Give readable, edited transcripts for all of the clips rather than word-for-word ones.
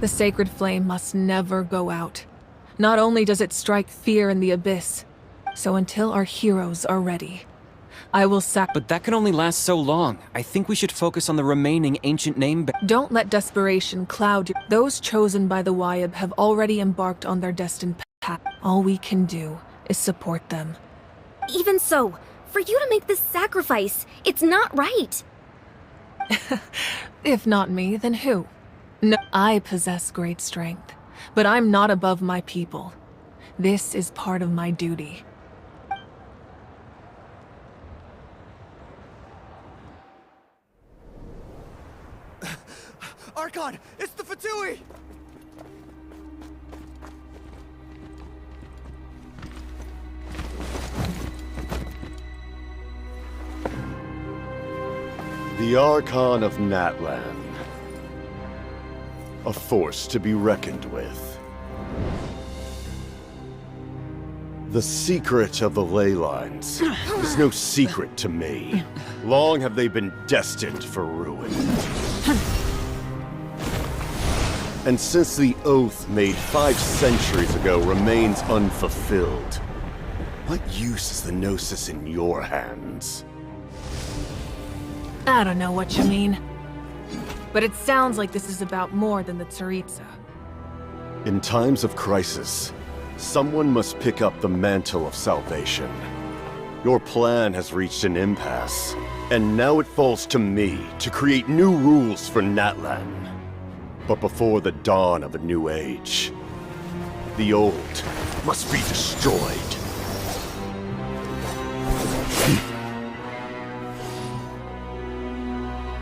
The sacred flame must never go out. Not only does it strike fear in the abyss, so until our heroes are ready, I will But that can only last so long. I think we should focus on the remaining ancient name. Don't let desperation cloud you. Those chosen by the Wyab have already embarked on their destined path. All we can do is support them. Even so, for you to make this sacrifice, it's not right. If not me, then who? No, I possess great strength, but I'm not above my people. This is part of my duty. Archon, it's the Fatui! The Archon of Natlan. A force to be reckoned with. The secret of the ley lines is no secret to me. Long have they been destined for ruin. And since the oath made 5 centuries ago remains unfulfilled, what use is the Gnosis in your hands? I don't know what you mean. But it sounds like this is about more than the Tsaritsa. In times of crisis, someone must pick up the mantle of salvation. Your plan has reached an impasse, and now it falls to me to create new rules for Natlan. But before the dawn of a new age, the old must be destroyed.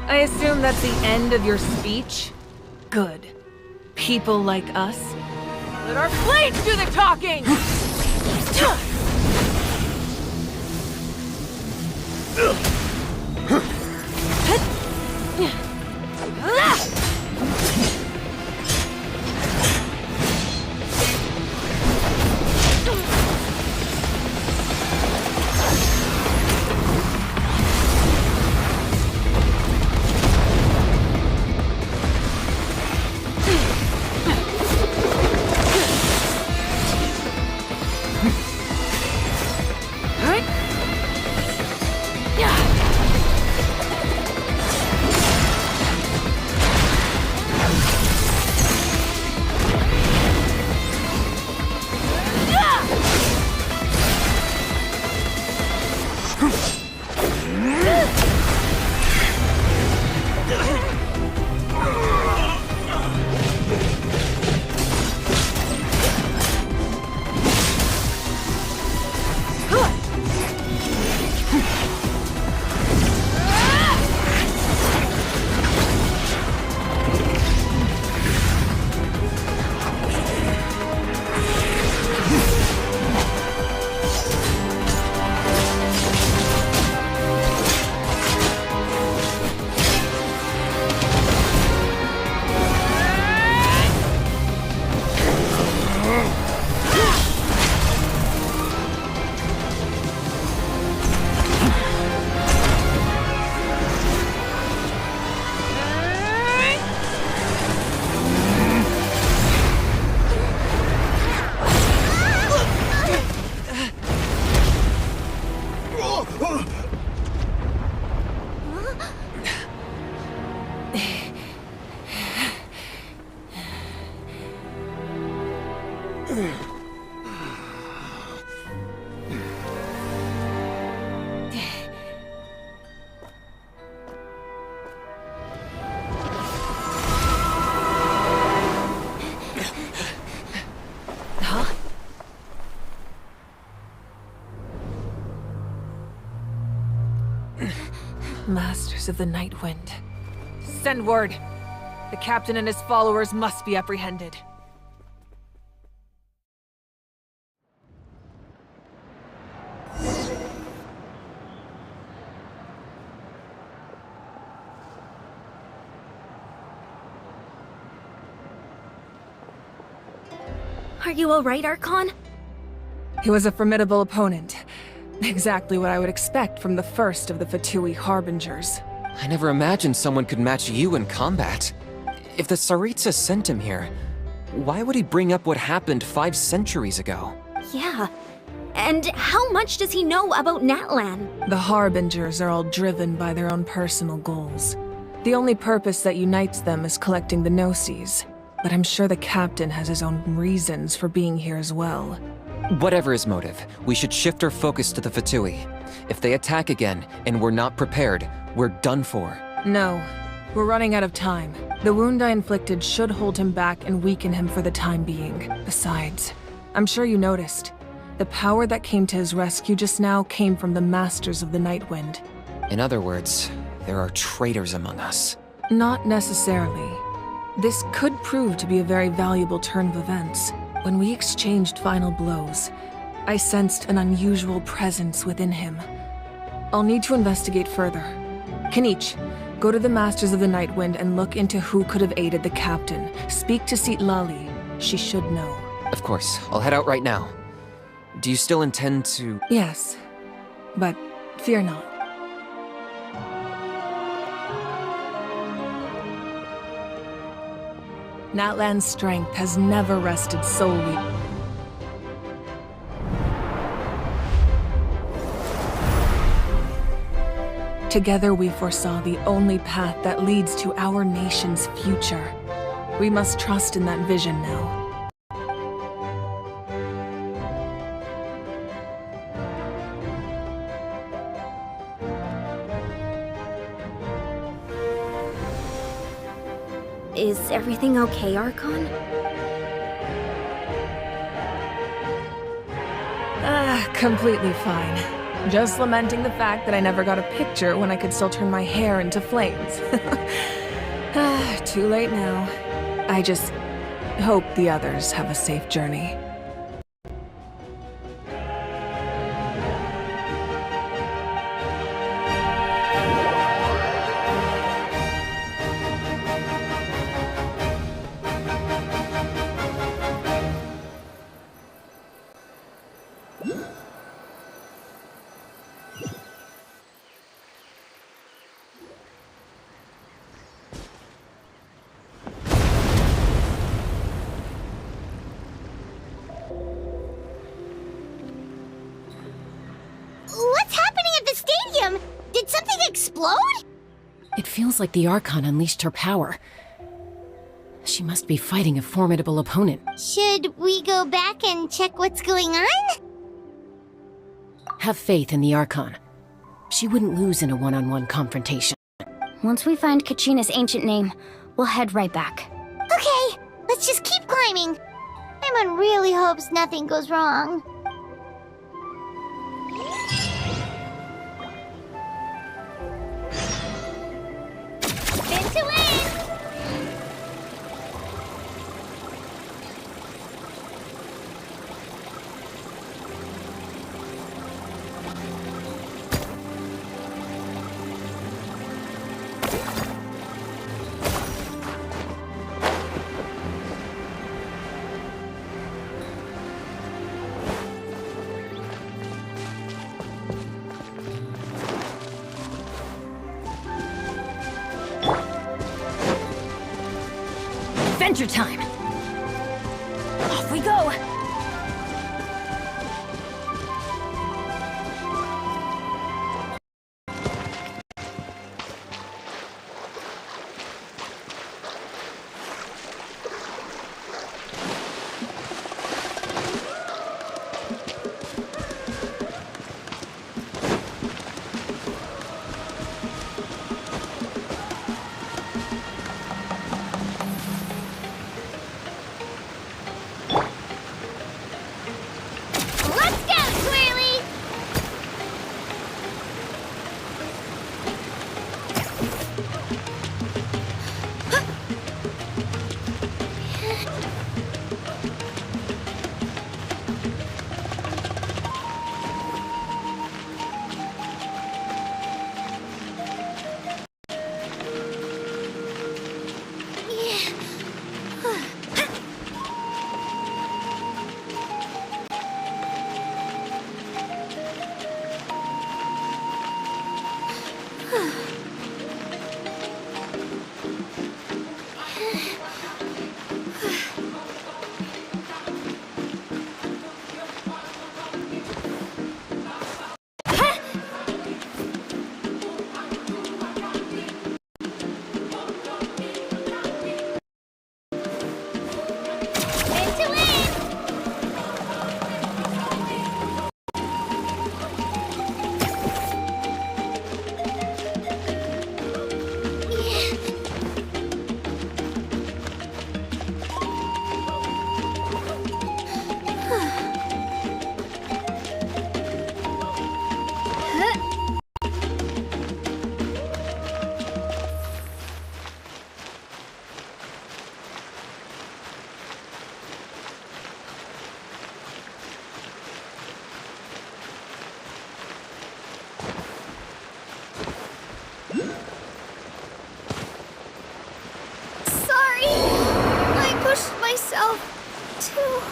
I assume that's the end of your speech? Good. People like us, let our blades do the talking! Masters of the Night Wind. Send word. The captain and his followers must be apprehended. Are you alright, Archon? He was a formidable opponent. Exactly what I would expect from the first of the Fatui Harbingers. I never imagined someone could match you in combat. If the Tsaritsa sent him here, why would he bring up what happened 5 centuries ago? Yeah. And how much does he know about Natlan? The Harbingers are all driven by their own personal goals. The only purpose that unites them is collecting the Gnosis. But I'm sure the captain has his own reasons for being here as well. Whatever his motive, we should shift our focus to the Fatui. If they attack again, and we're not prepared, we're done for. No. We're running out of time. The wound I inflicted should hold him back and weaken him for the time being. Besides, I'm sure you noticed. The power that came to his rescue just now came from the Masters of the Nightwind. In other words, there are traitors among us. Not necessarily. This could prove to be a very valuable turn of events. When we exchanged final blows, I sensed an unusual presence within him. I'll need to investigate further. Kanich, go to the Masters of the Nightwind and look into who could have aided the captain. Speak to Sitlali. She should know. Of course, I'll head out right now. Do you still intend to... Yes, but fear not. Natlan's strength has never rested solely. Together we foresaw the only path that leads to our nation's future. We must trust in that vision now. Is everything okay, Archon? Completely fine. Just lamenting the fact that I never got a picture when I could still turn my hair into flames. Too late now. I just hope the others have a safe journey. What's happening at the stadium? Did something explode? It feels like the Archon unleashed her power. She must be fighting a formidable opponent. Should we go back and check what's going on? Have faith in the Archon. She wouldn't lose in a one-on-one confrontation. Once we find Kachina's ancient name, we'll head right back. Okay, let's just keep climbing. Everyone really hopes nothing goes wrong. Spin to win! Adventure time! Off we go!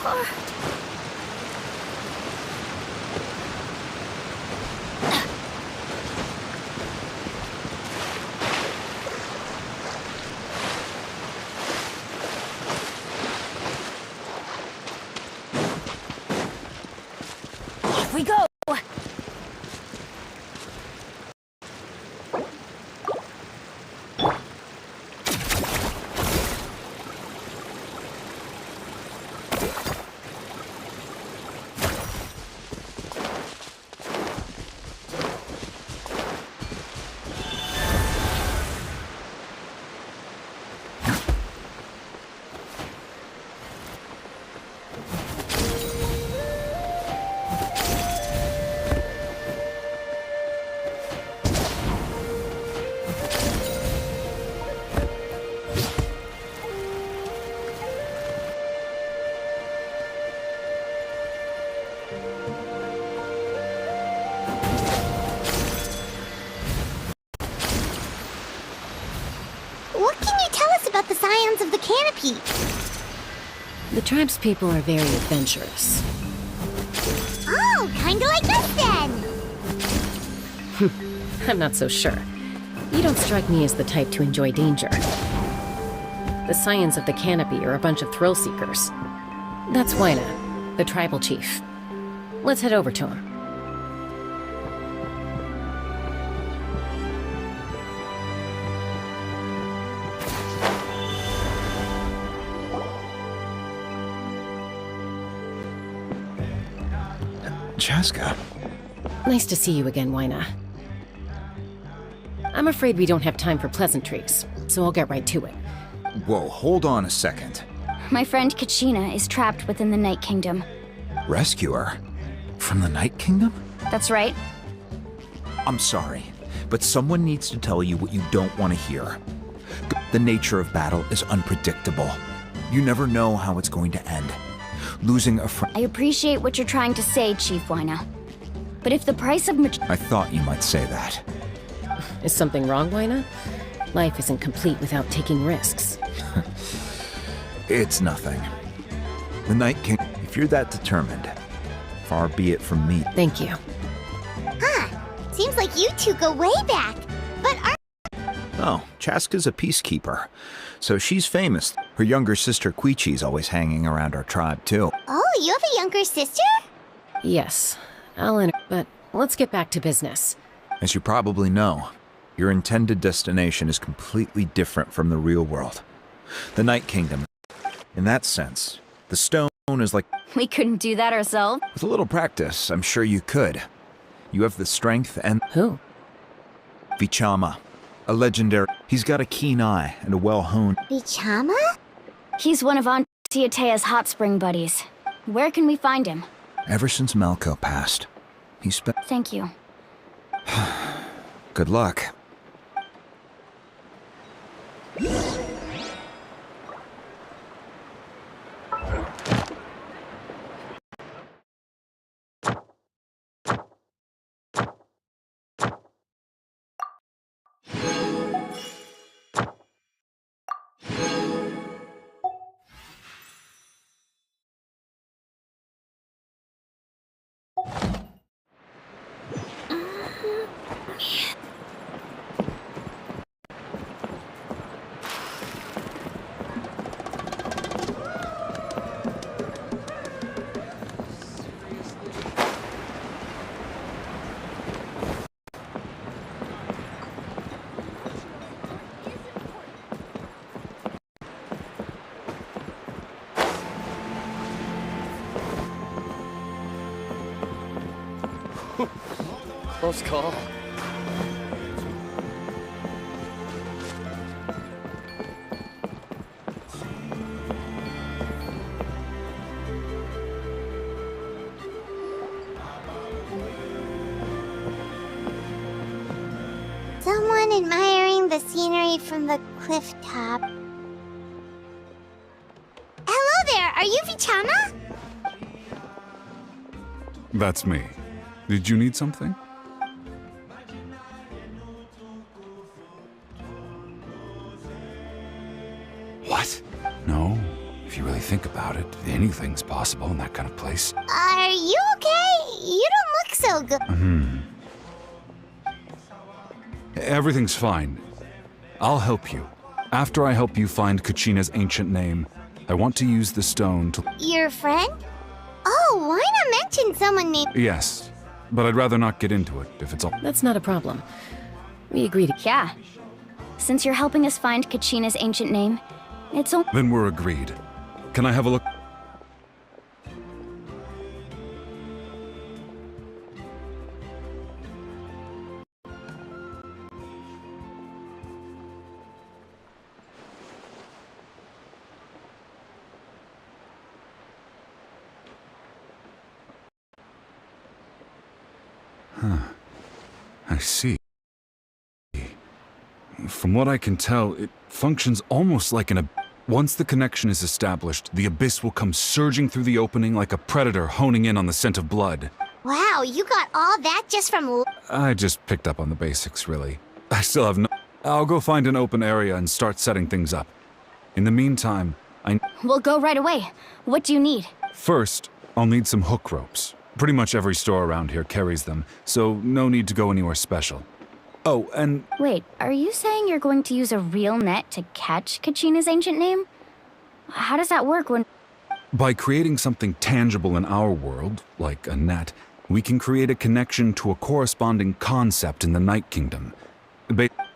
Off we go! What can you tell us about the scions of the canopy? The tribe's people are very adventurous. Oh, kinda like us then! I'm not so sure. You don't strike me as the type to enjoy danger. The scions of the canopy are a bunch of thrill seekers. That's Wyna, the tribal chief. Let's head over to him. Chaska. Nice to see you again, Wyna. I'm afraid we don't have time for pleasantries, so I'll get right to it. Whoa, hold on a second. My friend Kachina is trapped within the Night Kingdom. Rescue her? From the Night Kingdom? That's right. I'm sorry, but someone needs to tell you what you don't want to hear. The nature of battle is unpredictable. You never know how it's going to end. Losing a friend. I appreciate what you're trying to say, Chief Wyna. But if the price of I thought you might say that. Is something wrong, Wyna? Life isn't complete without taking risks. It's nothing. The Night King, if you're that determined, far be it from me. Thank you. Seems like you two go way back. But are Oh, Chaska's a peacekeeper, so she's famous. Her younger sister Quichi's always hanging around our tribe, too. Oh, you have a younger sister? Yes, but let's get back to business. As you probably know, your intended destination is completely different from the real world. The Night Kingdom. In that sense, the stone is like... we couldn't do that ourselves. With a little practice, I'm sure you could. You have the strength and... Who? Vichama. A legendary... He's got a keen eye and a well-honed... Vichama? He's one of Aunt Tiatea's hot spring buddies. Where can we find him? Ever since Malco passed, he's spent... Thank you. Good luck. Close call. Someone admiring the scenery from the cliff top. Hello there, are you Vichama? That's me. Did you need something? What? No. If you really think think about it, anything's possible in that kind of place. Are you okay? You don't look so good. Everything's fine. I'll help you. After I help you find Kachina's ancient name, I want to use the stone to... Your friend? Oh, why not mention someone named... Yes, but I'd rather not get into it if it's all... That's not a problem. We agreed. Yeah. Since you're helping us find Kachina's ancient name, it's all. Then we're agreed. Can I have a look? I see. From what I can tell, it functions almost like an... Once the connection is established, the abyss will come surging through the opening like a predator honing in on the scent of blood. Wow, you got all that just from... I just picked up on the basics, really. I still have no... I'll go find an open area and start setting things up. In the meantime, We'll go right away. What do you need? First, I'll need some hook ropes. Pretty much every store around here carries them, so no need to go anywhere special. Oh, and... Wait, are you saying you're going to use a real net to catch Kachina's ancient name? How does that work when... By creating something tangible in our world, like a net, we can create a connection to a corresponding concept in the Night Kingdom.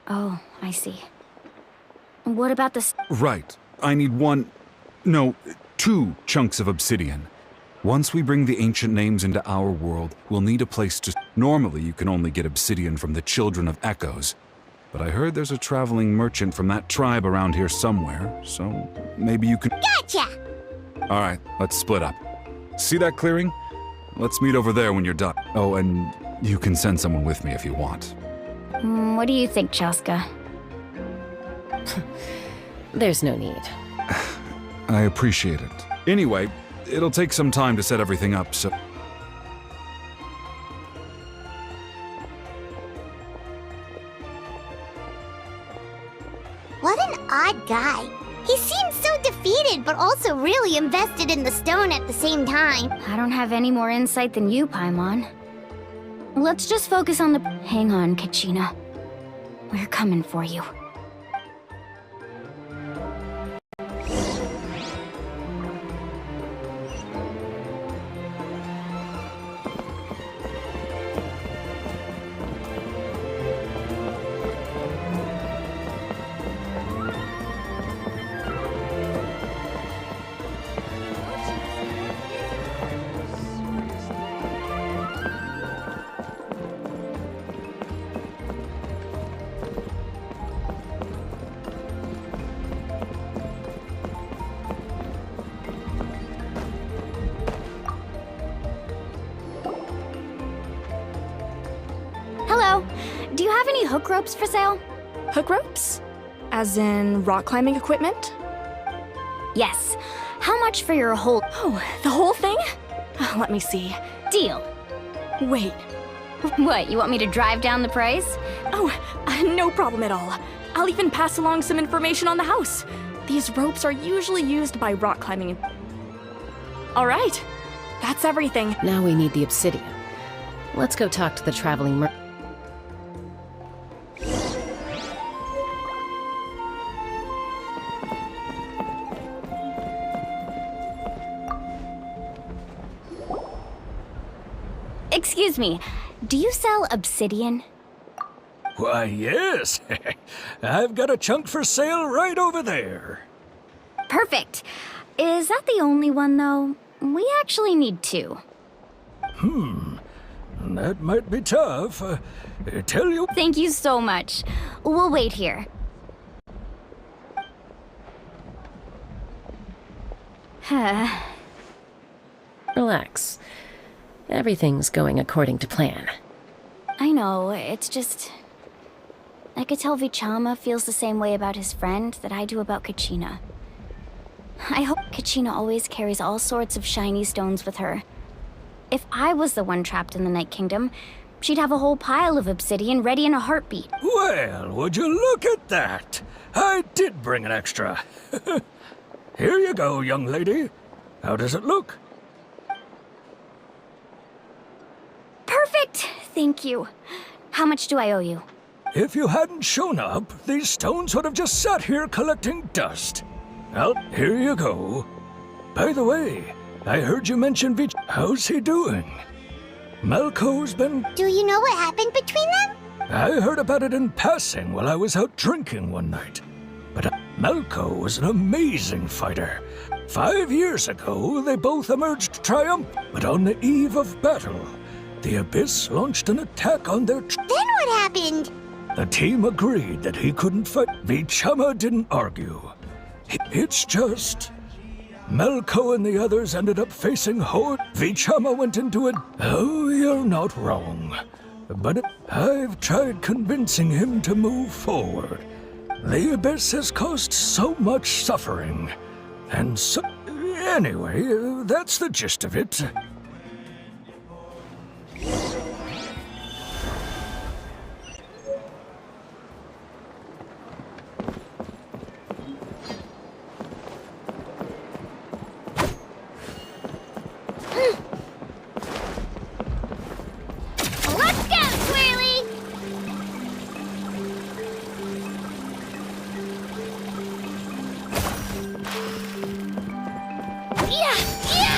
Oh, I see. What about this? Right. I need two chunks of obsidian. Once we bring the ancient names into our world, we'll need a place to... Normally, you can only get obsidian from the Children of Echoes. But I heard there's a traveling merchant from that tribe around here somewhere, so maybe you can... Gotcha! Alright, let's split up. See that clearing? Let's meet over there when you're done. Oh, and you can send someone with me if you want. What do you think, Chaska? There's no need. I appreciate it. Anyway, it'll take some time to set everything up, so... What an odd guy. He seems so defeated, but also really invested in the stone at the same time. I don't have any more insight than you, Paimon. Let's just focus on the... Hang on, Kachina. We're coming for you. Hello. Do you have any hook ropes for sale? Hook ropes? As in rock climbing equipment? Yes. How much for your whole... Oh, the whole thing? Let me see. Deal. Wait. What, you want me to drive down the price? Oh, no problem at all. I'll even pass along some information on the house. These ropes are usually used by rock climbing. All right. That's everything. Now we need the obsidian. Let's go talk to the traveling merchant. Excuse me, do you sell obsidian? Why, yes. I've got a chunk for sale right over there. Perfect. Is that the only one, though? We actually need two. That might be tough. Tell you... Thank you so much. We'll wait here. Relax. Everything's going according to plan. I know, it's just... I could tell Vichama feels the same way about his friend that I do about Kachina. I hope Kachina always carries all sorts of shiny stones with her. If I was the one trapped in the Night Kingdom, she'd have a whole pile of obsidian ready in a heartbeat. Well, would you look at that? I did bring an extra. Here you go, young lady. How does it look? Perfect! Thank you. How much do I owe you? If you hadn't shown up, these stones would have just sat here collecting dust. Well, here you go. By the way, I heard you mention Vich. How's he doing? Malco's been... Do you know what happened between them? I heard about it in passing while I was out drinking one night. But Malco was an amazing fighter. 5 years ago, they both emerged triumphant. But on the eve of battle, the Abyss launched an attack on their... Then what happened? The team agreed that he couldn't fight. Vichama didn't argue. It's just... Malco and the others ended up facing Horde. Vichama went into it. Oh, you're not wrong. But I've tried convincing him to move forward. The Abyss has caused so much suffering. And so... Anyway, that's the gist of it. Let's go, Twirly! Yeah! Yeah!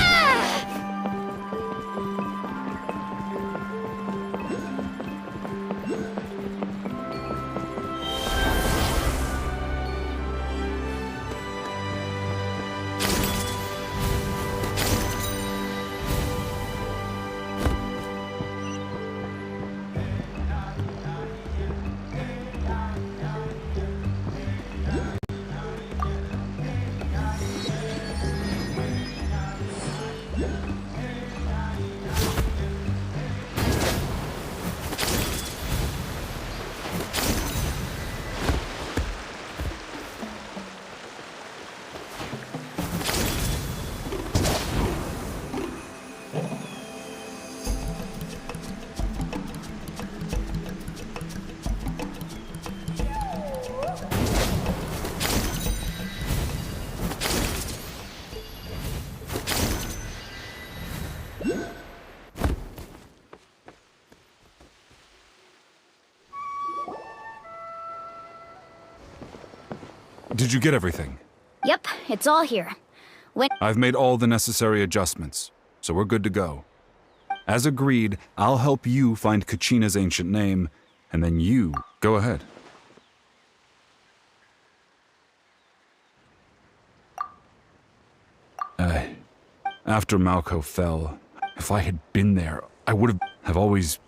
Did you get everything? Yep, it's all here. I've made all the necessary adjustments, so we're good to go. As agreed, I'll help you find Kachina's ancient name, and then you go ahead. After Malco fell, if I had been there, I would have always...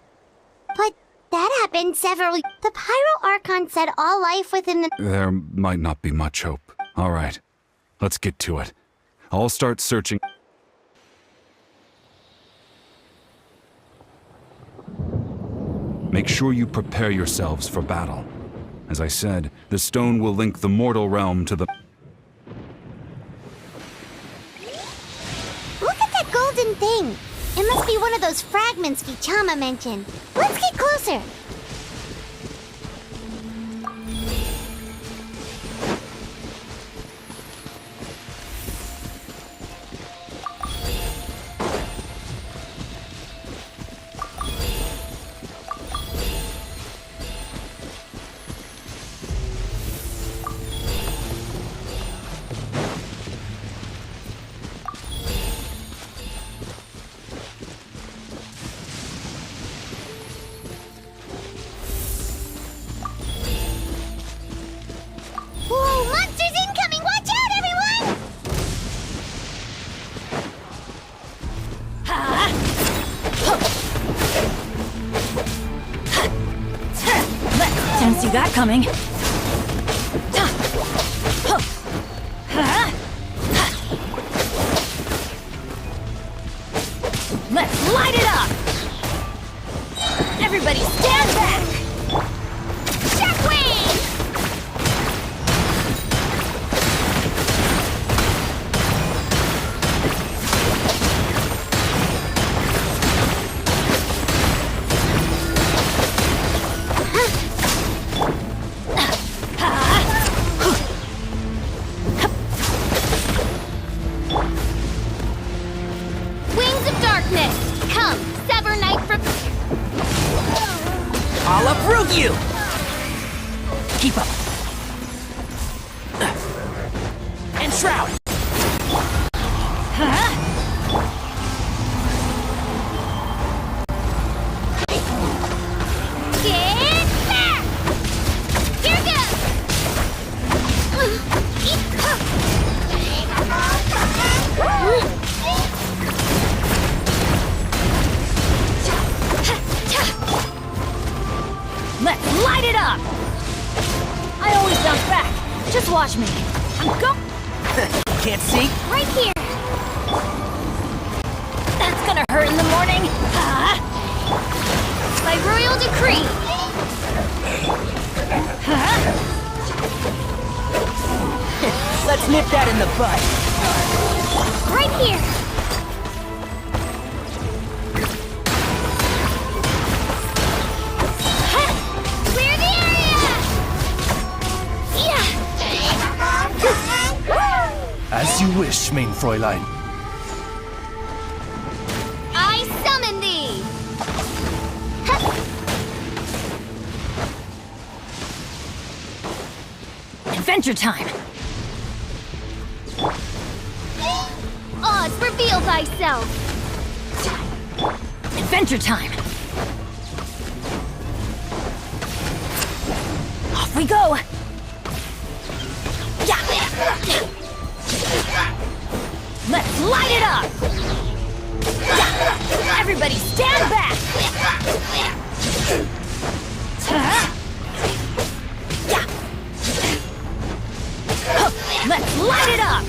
But that happened several... The Pyro Archon said all life within the... There might not be much hope. All right, let's get to it. I'll start searching... Make sure you prepare yourselves for battle. As I said, the stone will link the mortal realm to the... Look at that golden thing! It must be one of those fragments Vichama mentioned. Let's get closer! Whoa, monsters incoming! Watch out, everyone! Didn't see that coming. Let's light it up! Everybody stand back! Shockwave! I'll uproot you! Keep up. And Shroud! Get back! Here goes! Let's light it up! I always bounce back. Just watch me. I'm go- Can't see? right here! That's gonna hurt in the morning. By royal decree! Let's nip that in the bud. Right here! Clear the area! As you wish, main Fräulein. I summon thee! Adventure time! Oz, reveal thyself! Adventure time! Off we go! Yeah. Let's light it up! Yeah. Everybody stand back! Yeah. Let's light it up!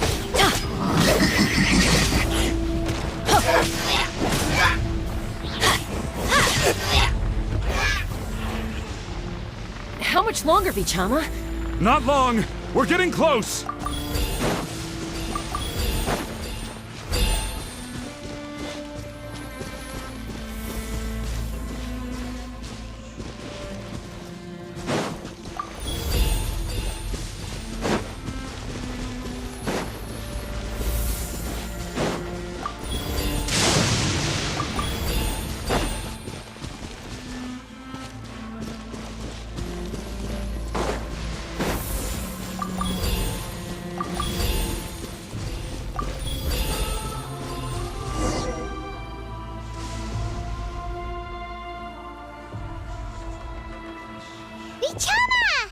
How much longer, Vichama? Not long. We're getting close. Vichama!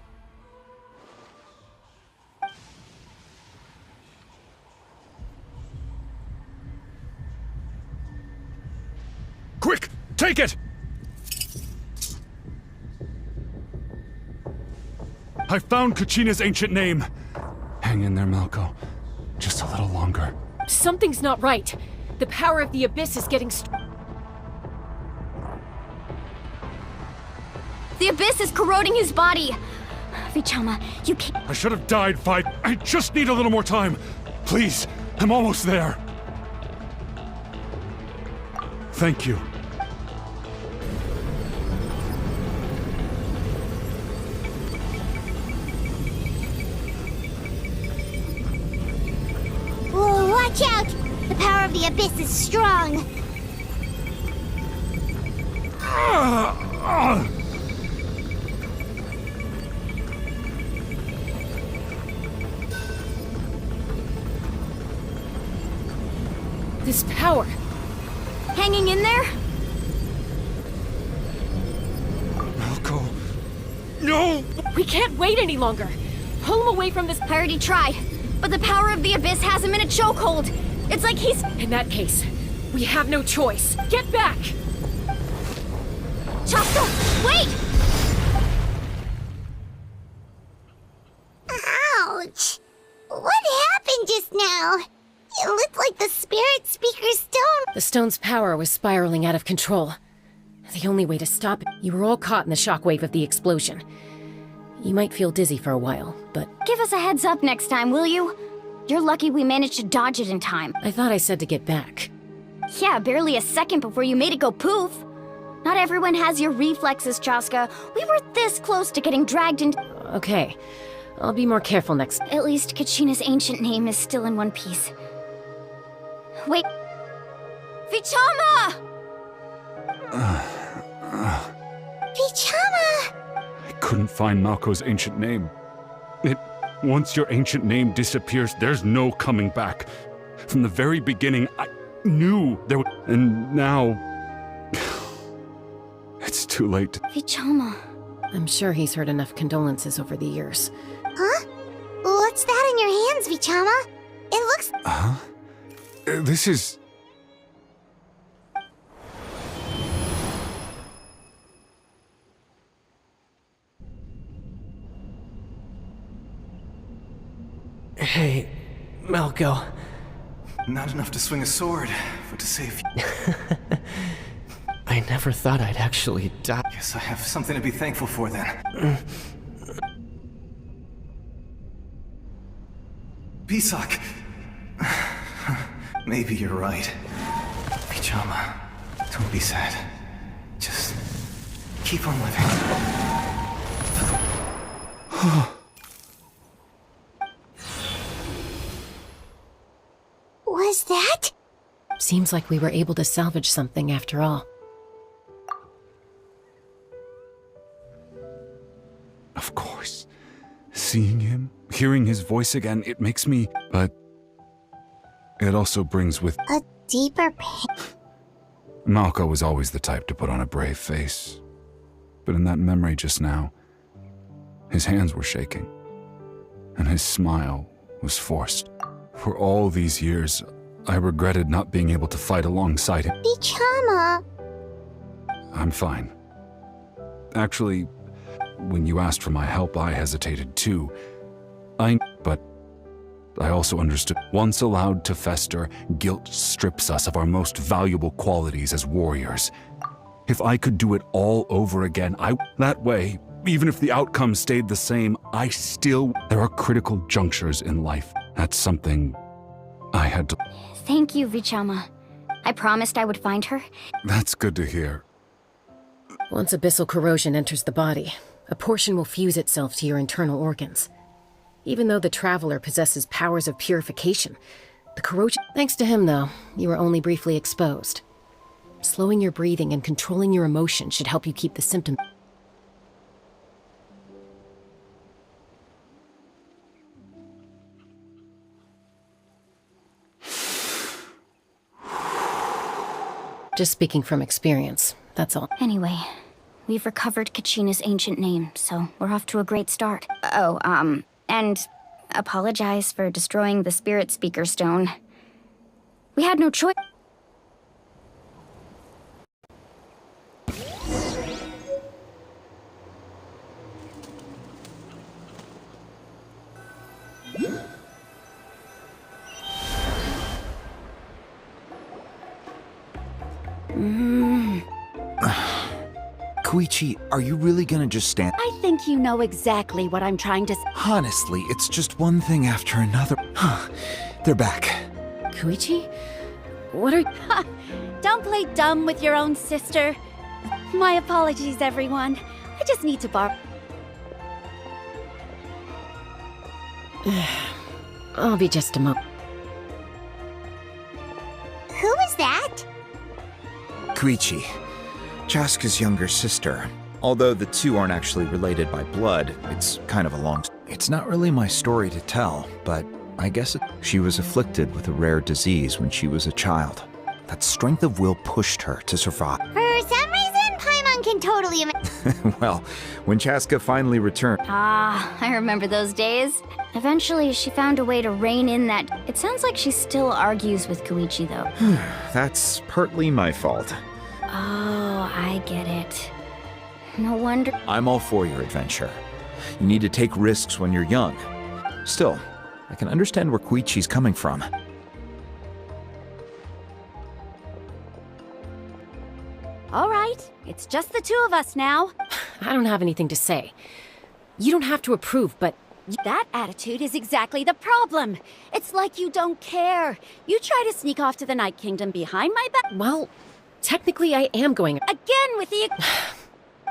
Quick, take it! I found Kachina's ancient name. Hang in there, Malco. Just a little longer. Something's not right. The power of the Abyss is getting The Abyss is corroding his body! Vichama, you can't- I should have died fight. I just need a little more time. Please, I'm almost there. Thank you. Whoa, watch out! The power of the Abyss is strong. This power. Hanging in there? Malco. No! We can't wait any longer. Pull him away from this. I already tried, but the power of the Abyss has him in a chokehold. It's like he's- In that case, we have no choice. Get back! Chaska, wait! Ouch! What happened just now? It looked like the Spirit Speaker's stone. The stone's power was spiraling out of control. The only way to stop it, you were all caught in the shockwave of the explosion. You might feel dizzy for a while, but Give us a heads up next time, will you? You're lucky we managed to dodge it in time. I thought I said to get back. Yeah, barely a second before you made it go poof. Not everyone has your reflexes, Chaska. We were this close to getting dragged into- Okay, I'll be more careful next. At least Kachina's ancient name is still in one piece. Wait. Vichama! Vichama! I couldn't find Malco's ancient name. Once your ancient name disappears, there's no coming back. From the very beginning, I knew there was... And now... It's too late. Vichama. I'm sure he's heard enough condolences over the years. Huh? What's that in your hands, Vichama? It looks... Huh? This is... Hey, Malco. Not enough to swing a sword, but to save you. I never thought I'd actually die. Guess I have something to be thankful for then. Pisak! Maybe you're right. Vichama, don't be sad. Just keep on living. Was that? Seems like we were able to salvage something after all. Of course. Seeing him, hearing his voice again, it makes me... But... It also brings with... A deeper pain. Malco was always the type to put on a brave face. But in that memory just now, his hands were shaking. And his smile was forced. For all these years, I regretted not being able to fight alongside him. Vichama! I'm fine. Actually, when you asked for my help, I hesitated too. But I also understood. Once allowed to fester, guilt strips us of our most valuable qualities as warriors. If I could do it all over again, that way, even if the outcome stayed the same, there are critical junctures in life. That's something I had to... Thank you, Vichama. I promised I would find her. That's good to hear. Once abyssal corrosion enters the body, a portion will fuse itself to your internal organs. Even though the Traveler possesses powers of purification, the corrosion... Thanks to him, though, you were only briefly exposed. Slowing your breathing and controlling your emotions should help you keep the symptoms... Just speaking from experience, that's all. Anyway, we've recovered Kachina's ancient name, so we're off to a great start. Oh, and apologize for destroying the Spirit Speaker Stone. We had no choice. Koichi, are you really gonna just stand? I think you know exactly what I'm trying to say. Honestly, it's just one thing after another. They're back. Koichi? What are... Don't play dumb with your own sister. My apologies, everyone. I just need to borrow... I'll be just a moment. Who was that? Koichi, Chaska's younger sister. Although the two aren't actually related by blood, it's kind of a long... It's not really my story to tell, but I guess she was afflicted with a rare disease when she was a child. That strength of will pushed her to survive. For some reason, Paimon can totally... Well, when Chaska finally returned... Ah, I remember those days. Eventually, she found a way to rein in that... It sounds like she still argues with Koichi, though. That's partly my fault. Oh, I get it. No wonder... I'm all for your adventure. You need to take risks when you're young. Still, I can understand where Koichi's coming from. All right, it's just the two of us now. I don't have anything to say. You don't have to approve, but... That attitude is exactly the problem. It's like you don't care. You try to sneak off to the Night Kingdom behind my back. Well, technically I am going... Again with the...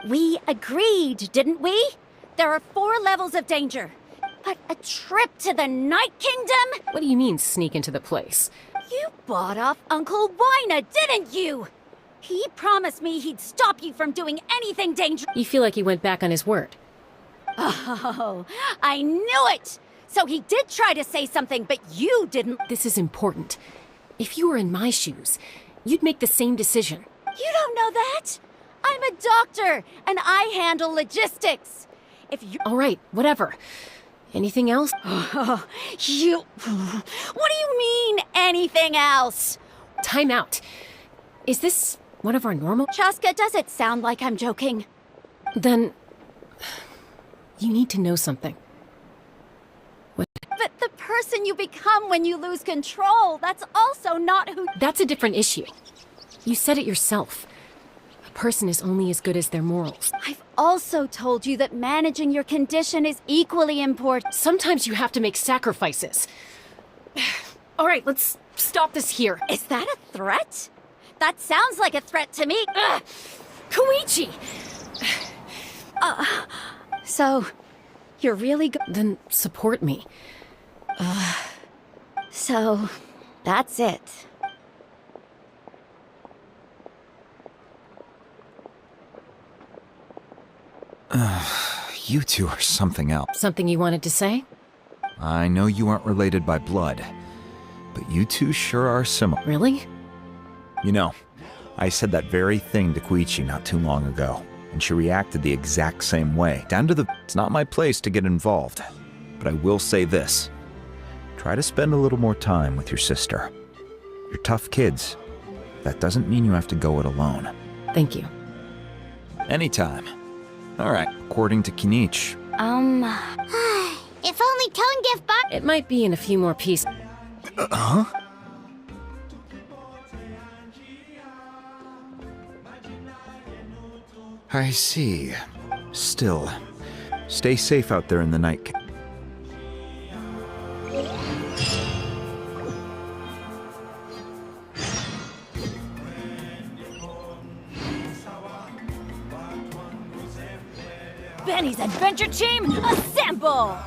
We agreed, didn't we? There are 4 levels of danger. But a trip to the Night Kingdom? What do you mean, sneak into the place? You bought off Uncle Wina, didn't you? He promised me he'd stop you from doing anything dangerous. You feel like he went back on his word. Oh, I knew it! So he did try to say something, but you didn't. This is important. If you were in my shoes, you'd make the same decision. You don't know that? I'm a doctor, and I handle logistics. If you... All right, whatever. Anything else? You... What do you mean, anything else? Time out. Is this one of our normal... Chaska, does it sound like I'm joking? Then... you need to know something. What? But the person you become when you lose control, that's also not who... That's a different issue. You said it yourself. A person is only as good as their morals. I've also told you that managing your condition is equally important. Sometimes you have to make sacrifices. All right, let's stop this here. Is that a threat? That sounds like a threat to me. Ugh. Koichi! So, you're really Then support me. So, that's it. You two are something else. Something you wanted to say? I know you aren't related by blood, but you two sure are similar. Really? You know, I said that very thing to Koichi not too long ago, and she reacted the exact same way. Down to the... It's not my place to get involved, but I will say this. Try to spend a little more time with your sister. You're tough kids. That doesn't mean you have to go it alone. Thank you. Anytime. All right, according to Kinich. If only Tone Gift Box. It might be in a few more pieces. Huh? I see. Still, stay safe out there in the night. Benny's Adventure Team, assemble!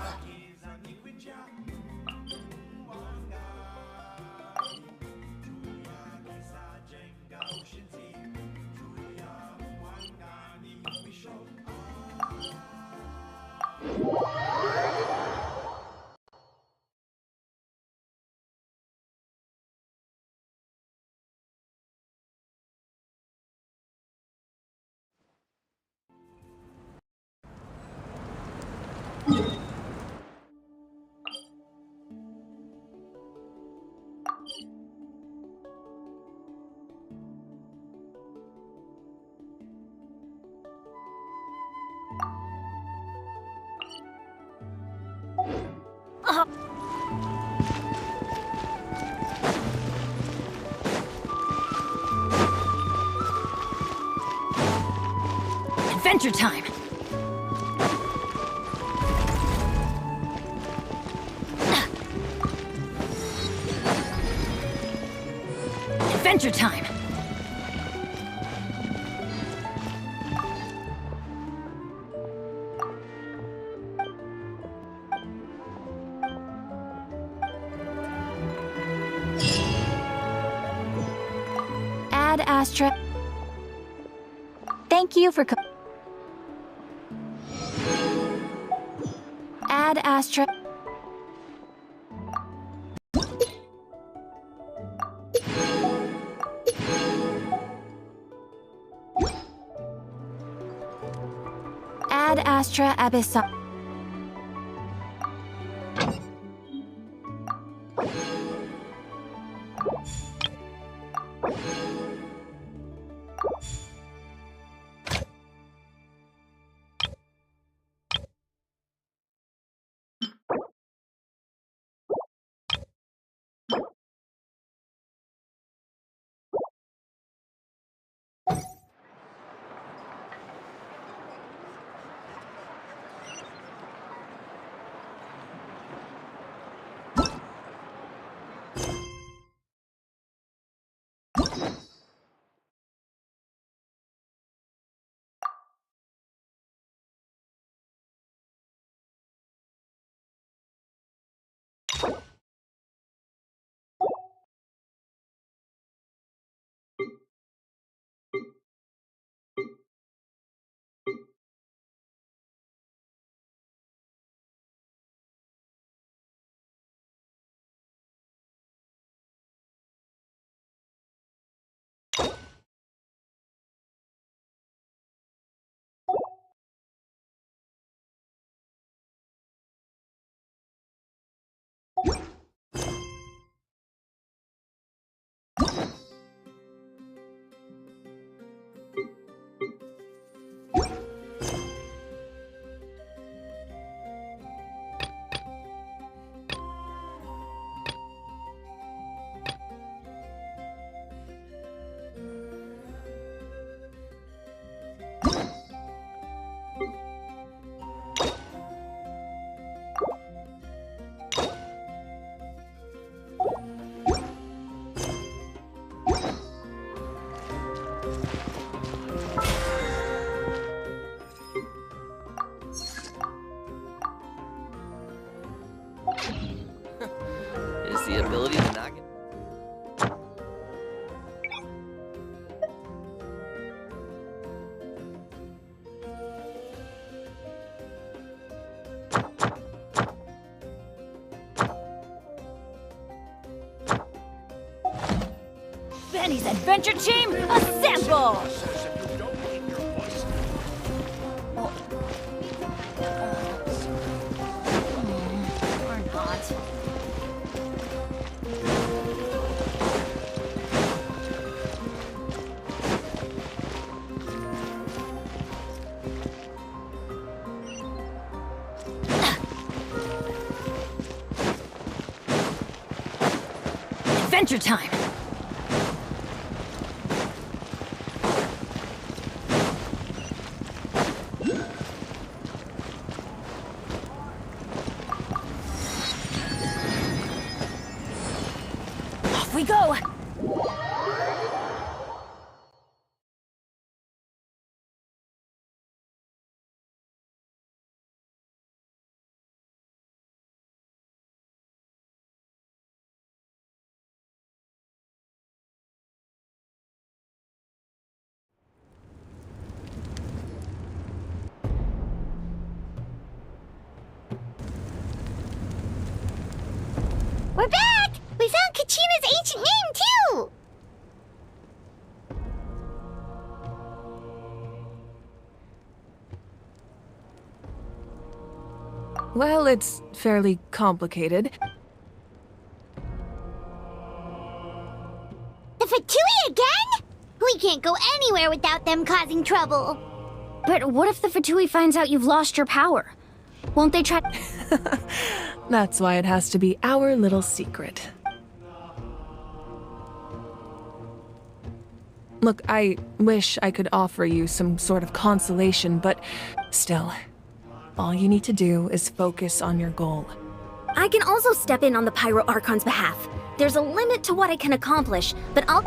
Adventure time! Adventure time! Add Astra. Thank you for Add Astra. Add Astra Abyssa. the ability to not get... Benny's adventure team, assemble! Or not. Adventure time! Off we go! We're back! We found Kachina's ancient name, too! Well, it's fairly complicated. The Fatui again? We can't go anywhere without them causing trouble. But what if the Fatui finds out you've lost your power? Won't they try? That's why it has to be our little secret. Look, I wish I could offer you some sort of consolation, but still, all you need to do is focus on your goal. I can also step in on the Pyro Archon's behalf. There's a limit to what I can accomplish, but I'll...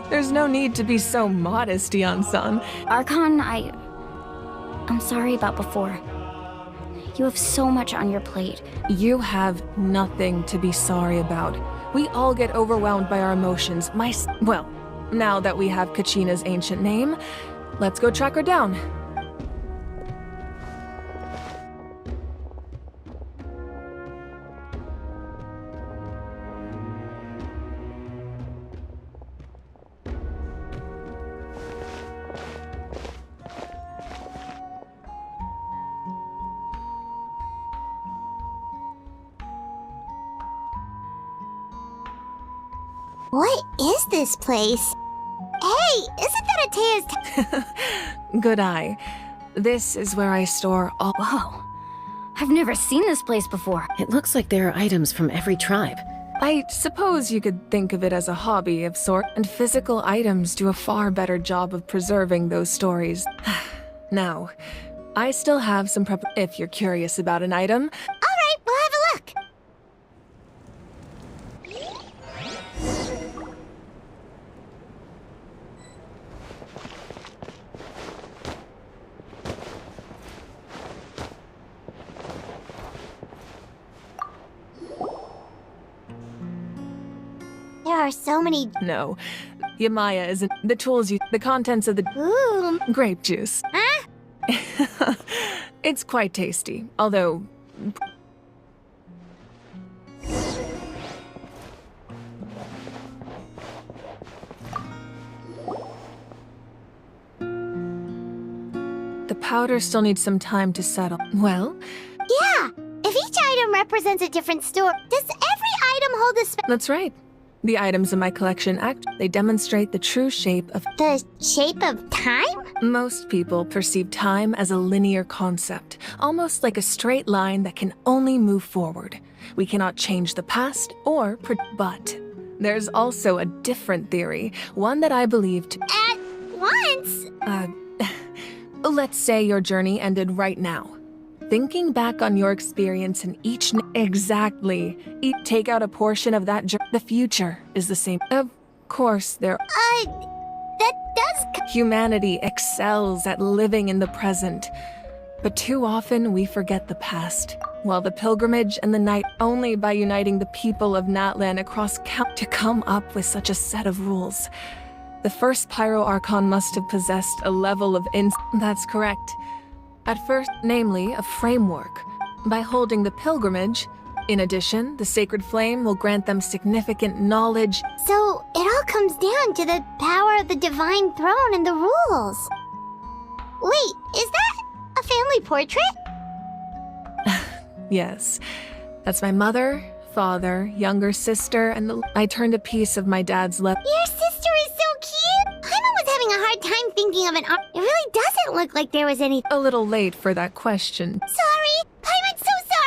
There's no need to be so modest, Yan-san. Archon, I'm sorry about before. You have so much on your plate. You have nothing to be sorry about. We all get overwhelmed by our emotions. Well, now that we have Kachina's ancient name, let's go track her down. What is this place? Hey, isn't that Atea's Good eye. This is where I store all— Whoa. I've never seen this place before. It looks like there are items from every tribe. I suppose you could think of it as a hobby of sort, and physical items do a far better job of preserving those stories. Now, I still have some if you're curious about an item. Alright, we'll have a look. There are so many... No, Yamaya isn't. The tools the contents of the— Ooh. Grape juice. Huh? It's quite tasty, although— the powder still needs some time to settle. Well? Yeah! If each item represents a different story, does every item hold a That's right. The items in my collection they demonstrate the true shape of— The shape of time? Most people perceive time as a linear concept, almost like a straight line that can only move forward. We cannot change the past or but there's also a different theory, one that I believe to— At once? Let's say your journey ended right now. Thinking back on your experience in each— Exactly. Take out a portion of that the future is the same. Of course, there— that does— Humanity excels at living in the present, but too often we forget the past. while the pilgrimage and the night only by uniting the people of Natlan across to come up with such a set of rules. The first Pyro Archon must have possessed a level of That's correct. At first, namely, a framework. By holding the pilgrimage, in addition, the Sacred Flame will grant them significant knowledge. So, it all comes down to the power of the Divine Throne and the rules. Wait, is that a family portrait? Yes. That's my mother, father, younger sister, and I turned a piece of my dad's left. Your sister is so cute! Paimon was having a hard time thinking of an art. It really doesn't look like there was any. A little late for that question. Sorry! Paimon's so sorry!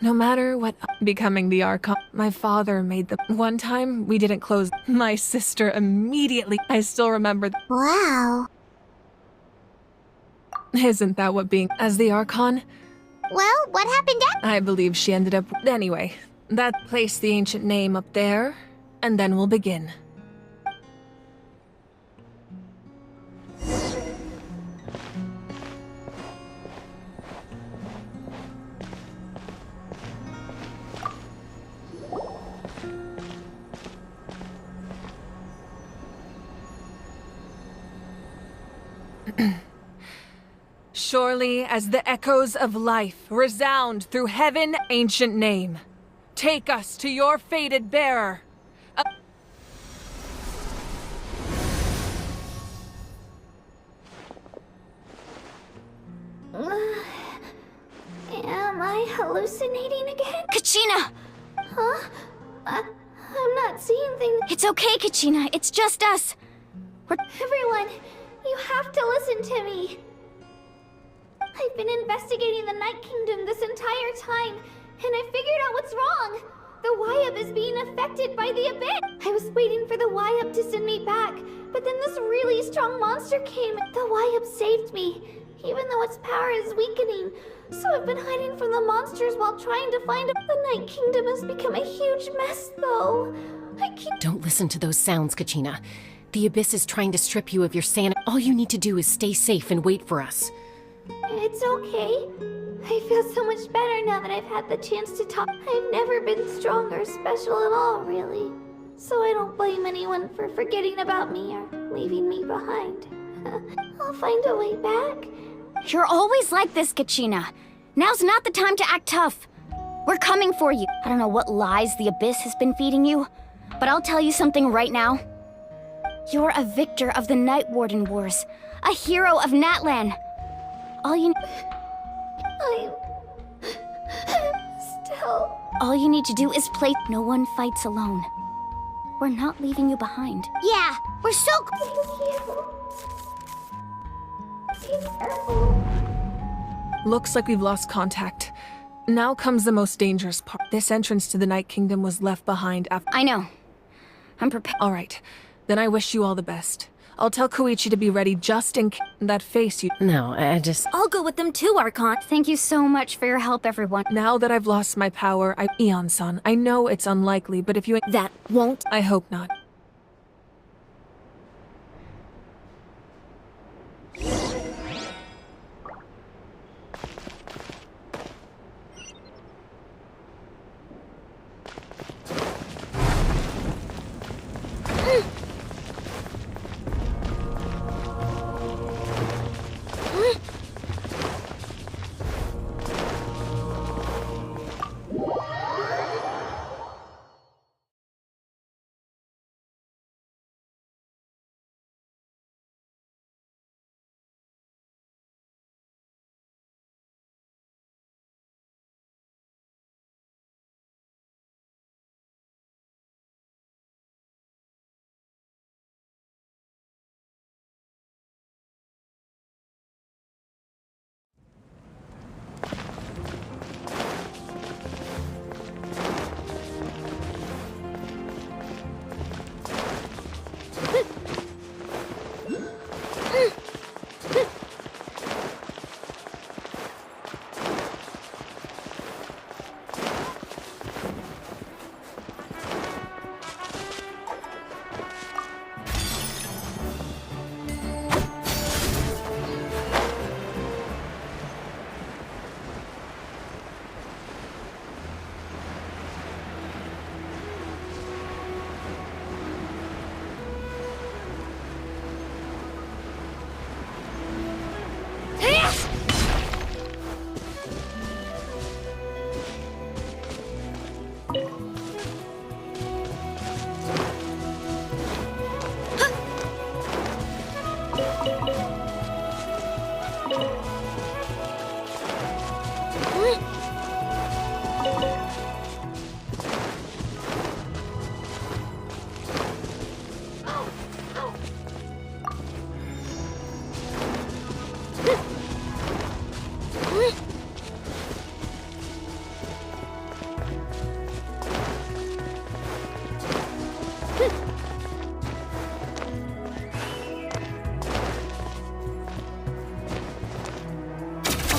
No matter what becoming the Archon, my father made the one time we didn't close. My sister immediately. I still remember. Wow. Isn't that what being as the Archon? Well, what happened after? I believe she ended up. Anyway, that placed the ancient name up there, and then we'll begin. Surely as the echoes of life resound through heaven, ancient name, take us to your fated bearer. Am I hallucinating again? Kachina! Huh? I'm not seeing things. It's okay, Kachina. It's just us. Everyone, you have to listen to me. I've been investigating the Night Kingdom this entire time, and I figured out what's wrong. The Wyup is being affected by the Abyss. I was waiting for the Wyup to send me back, but then this really strong monster came. The Wyup saved me, even though its power is weakening. So I've been hiding from the monsters while trying to find The Night Kingdom has become a huge mess, though. Don't listen to those sounds, Kachina. The Abyss is trying to strip you of your sanity. All you need to do is stay safe and wait for us. It's okay. I feel so much better now that I've had the chance to talk. I've never been strong or special at all, really. So I don't blame anyone for forgetting about me or leaving me behind. I'll find a way back. You're always like this, Kachina. Now's not the time to act tough. We're coming for you. I don't know what lies the Abyss has been feeding you, but I'll tell you something right now. You're a victor of the Night Warden Wars, a hero of Natlan. All you All you need to do is play. No one fights alone. We're not leaving you behind. Yeah, we're so. Looks like we've lost contact. Now comes the most dangerous part. This entrance to the Night Kingdom was left behind after. I know. I'm prepared. All right. Then I wish you all the best. I'll tell Koichi to be ready just in case. That face you. No, I just. I'll go with them too, Archon. Thank you so much for your help, everyone. Now that I've lost my power, Eon-san, I know it's unlikely, but if you. That won't. I hope not.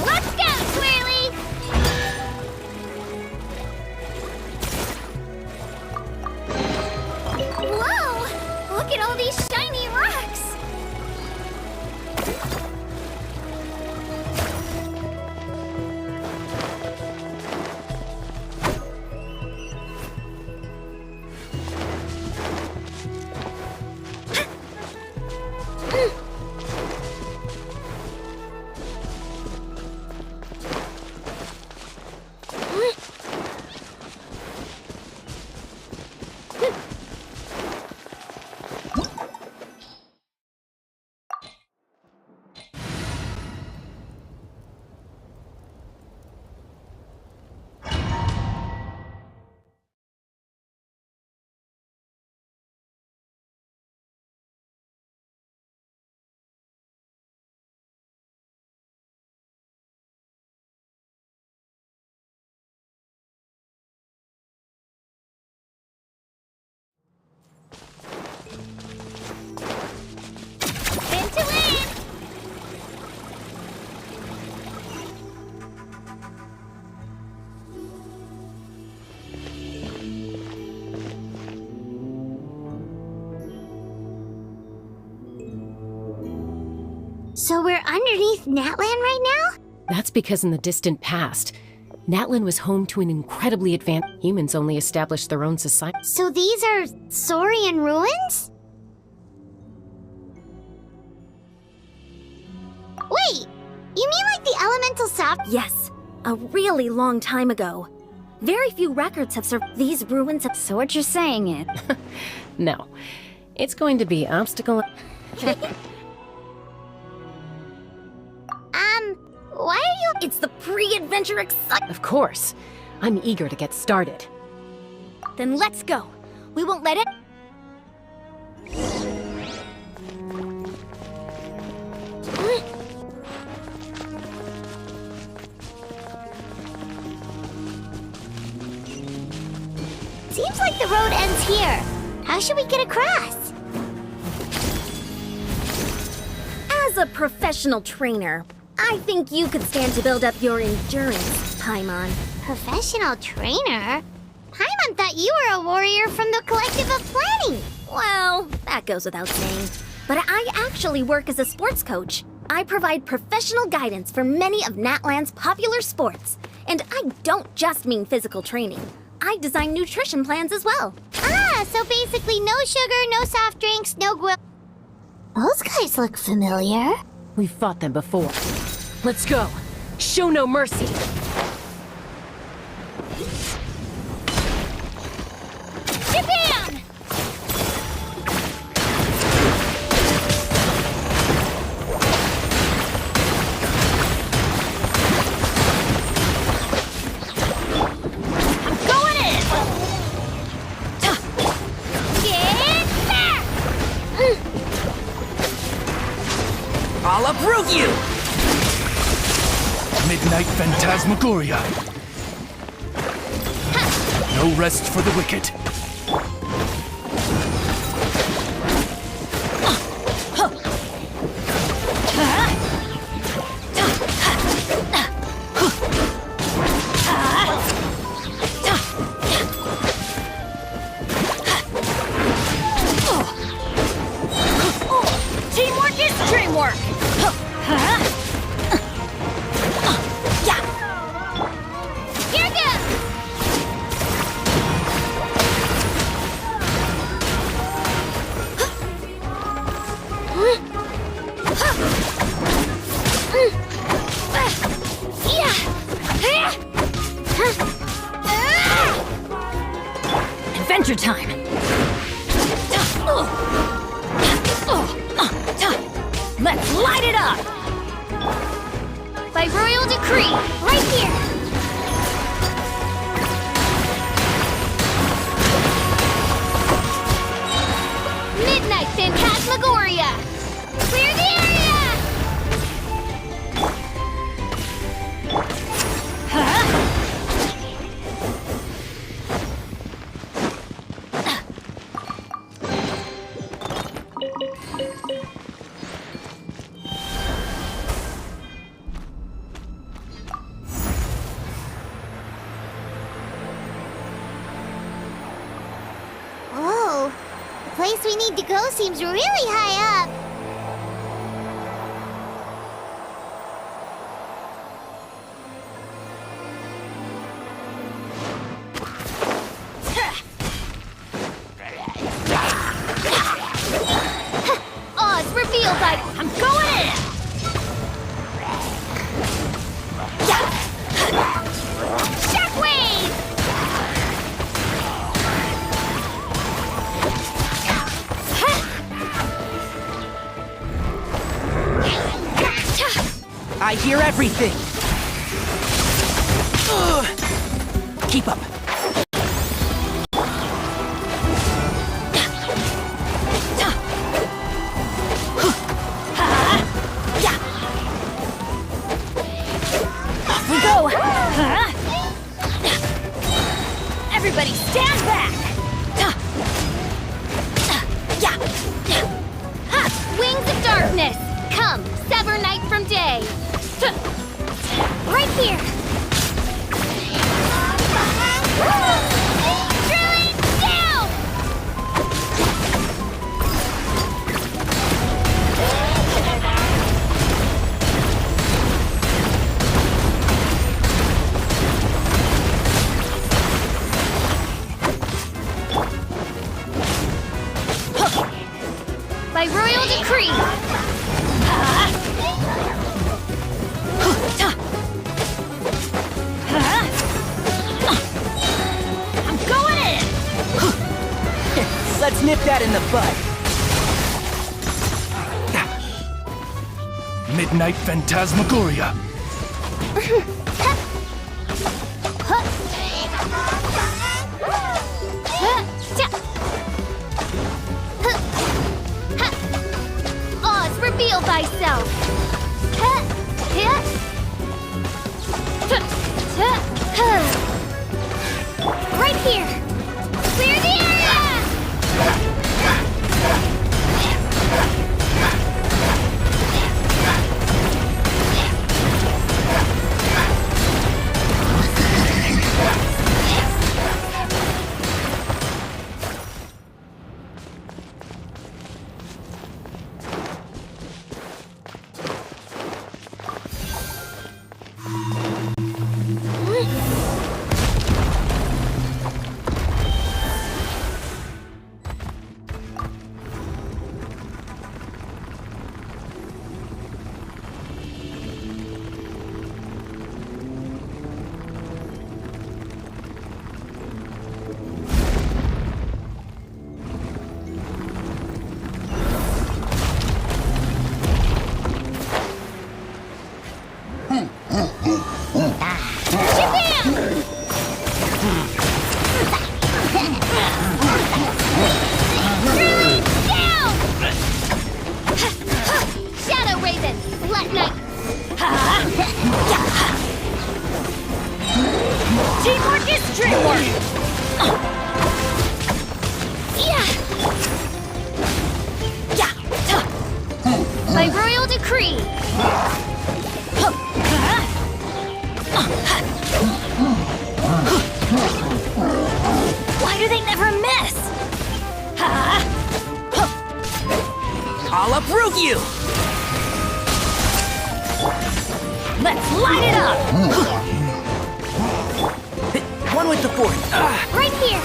Let's go, Swirly! Whoa! Look at all these shiny rocks! Spin to win! So we're underneath Natlan right now? That's because in the distant past, Natlan was home to an incredibly advanced... Humans only established their own society. So these are Saurian ruins? Wait! You mean like the elemental sap? Yes, a really long time ago. Very few records have survived these ruins. So what you're saying is... No. It's going to be obstacle... Why are you... It's the pre-adventure excitement. Of course. I'm eager to get started. Then let's go. We won't let it... Seems like the road ends here. How should we get across? As a professional trainer, I think you could stand to build up your endurance, Paimon. Professional trainer? Paimon thought you were a warrior from the Collective of Planning. Well, that goes without saying. But I actually work as a sports coach. I provide professional guidance for many of Natlan's popular sports. And I don't just mean physical training. I design nutrition plans as well. Ah, so basically no sugar, no soft drinks, no grill. Those guys look familiar. We've fought them before. Let's go. Show no mercy. Japan! I'm going in! Get back! I'll uproot you! Midnight Phantasmagoria. No rest for the wicked. Teamwork is dreamwork! Here goes! Adventure time! Let's light it up! By royal decree, right here! Midnight Phantasmagoria! Clear the area! Whoa, the place we need to go seems really high up. Oz revealed by... I'm going in! Shockwave! I hear everything! Keep up. Off we go! Everybody stand back! Wings of darkness! Come, sever night from day! Right here! Drilling down! By royal decree! I'm going in! Let's nip that in the bud. Midnight Phantasmagoria. Oz, reveal thyself! Right here! Clear the area! Teamwork is dreamwork! By royal decree! Why do they never miss? I'll uproot you! Let's light it up! One with the fort. Right here!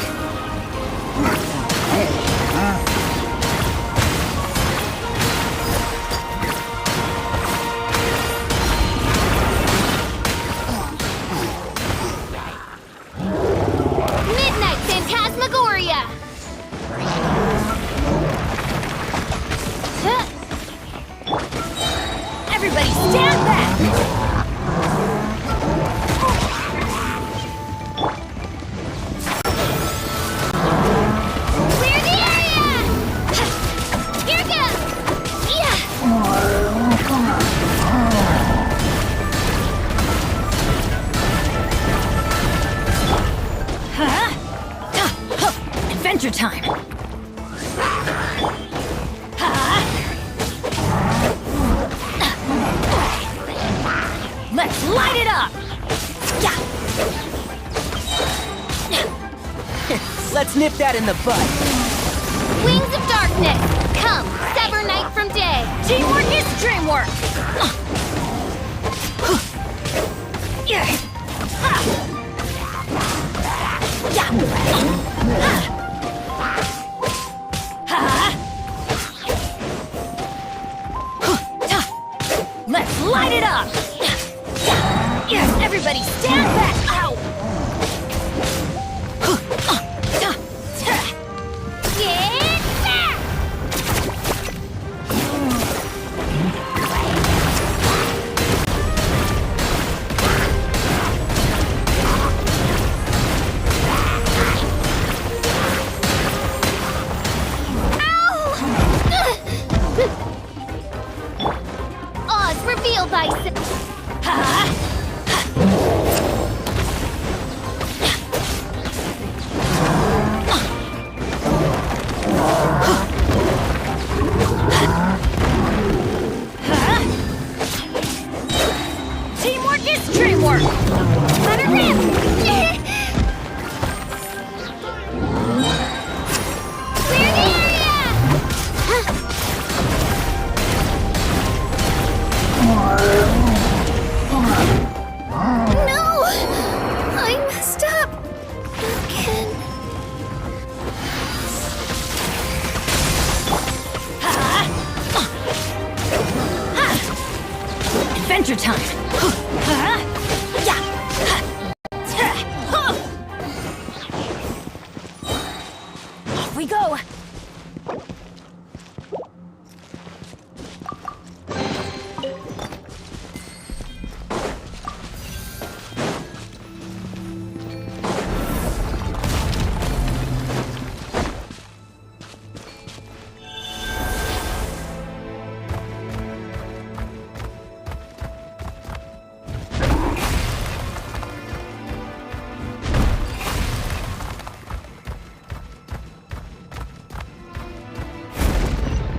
Snip that in the bud. Wings of darkness! Come, sever night from day! Teamwork is dreamwork! Let's light it up! Everybody stand back! Ow! Oz revealed thyself! Teamwork is dreamwork! Let her rip! Clear the area! No! I messed up! Again. Adventure time! Off we go!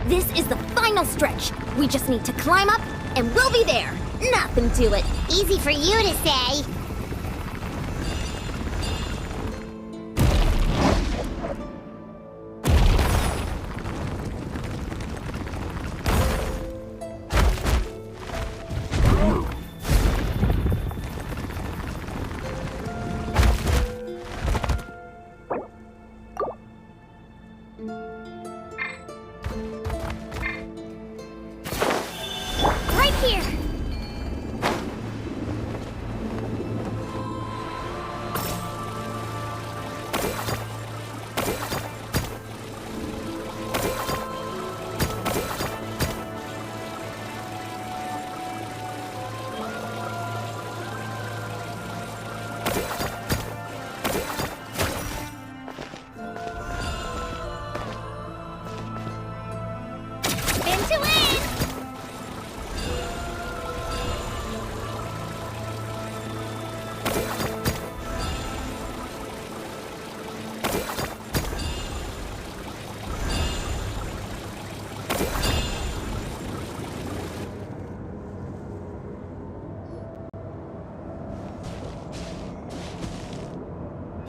This is the final stretch. We just need to climb up, and we'll be there. Nothing to it. Easy for you to say. Right here. Into it!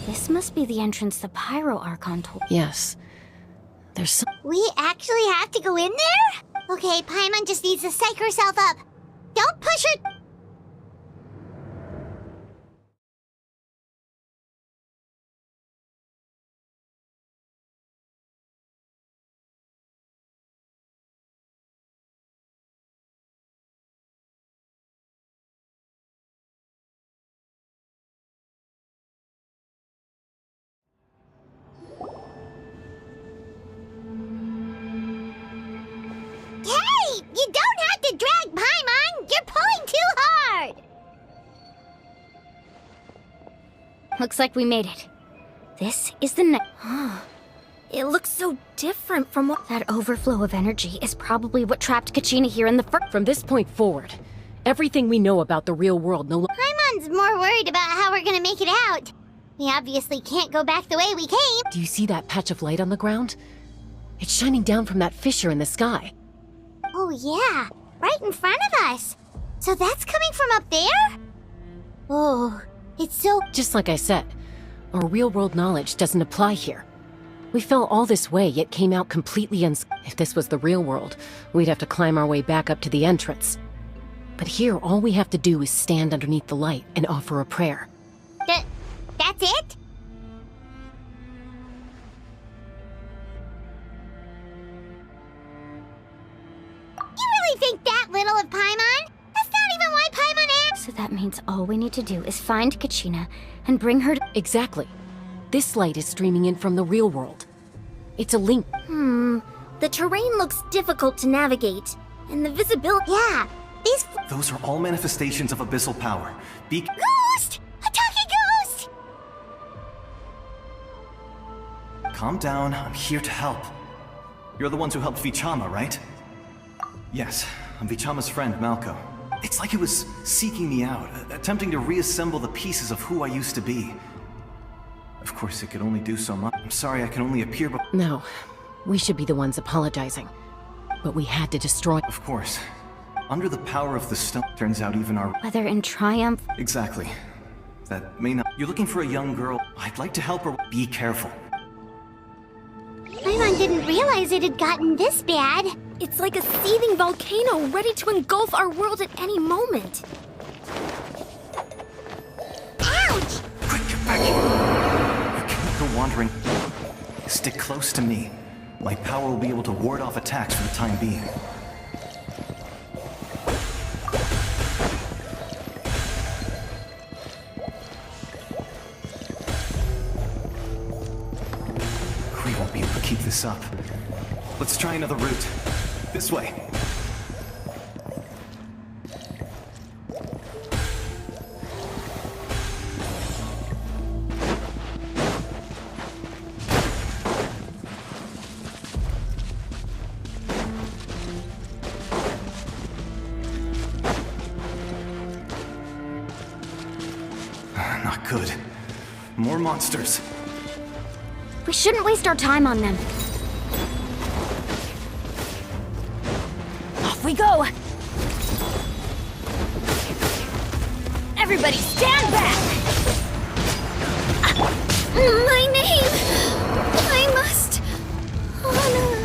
This must be the entrance the Pyro Archon told. Yes. There's some. We actually have to go in there? Okay, Paimon just needs to psych herself up. Don't push her. Hey! You don't have to drag Paimon! You're pulling too hard! Looks like we made it. This is the night. It looks so different from what... That overflow of energy is probably what trapped Kachina here in the first. From this point forward, everything we know about the real world no longer. Paimon's more worried about how we're gonna make it out. We obviously can't go back the way we came. Do you see that patch of light on the ground? It's shining down from that fissure in the sky. Oh yeah, right in front of us. So that's coming from up there? Oh, it's so... Just like I said, our real-world knowledge doesn't apply here. We fell all this way, yet came out completely If this was the real world, we'd have to climb our way back up to the entrance. But here, all we have to do is stand underneath the light and offer a prayer. That's it? You really think that little of Paimon? That's not even why Paimon asked. So that means all we need to do is find Kachina and bring her to— Exactly. This light is streaming in from the real world. It's a link. The terrain looks difficult to navigate, and the visibility— Yeah, Those are all manifestations of abyssal power. Ghost! A talking ghost! Calm down, I'm here to help. You're the ones who helped Vichama, right? Yes, I'm Vichama's friend, Malko. It's like it was seeking me out, attempting to reassemble the pieces of who I used to be. Of course, it could only do so much. I'm sorry I can only appear but— No, we should be the ones apologizing. But we had to destroy— Of course. Under the power of the stone, turns out even our— Whether in triumph— Exactly. That may not— You're looking for a young girl. I'd like to help her. Be careful. Paimon didn't realize it had gotten this bad. It's like a seething volcano ready to engulf our world at any moment. Ouch! Quick, get back here. You can't go wandering. Stick close to me. My power will be able to ward off attacks for the time being. We won't be able to keep this up. Let's try another route. This way. Not good. More monsters. We shouldn't waste our time on them. Off we go! Everybody stand back! My name! I must honor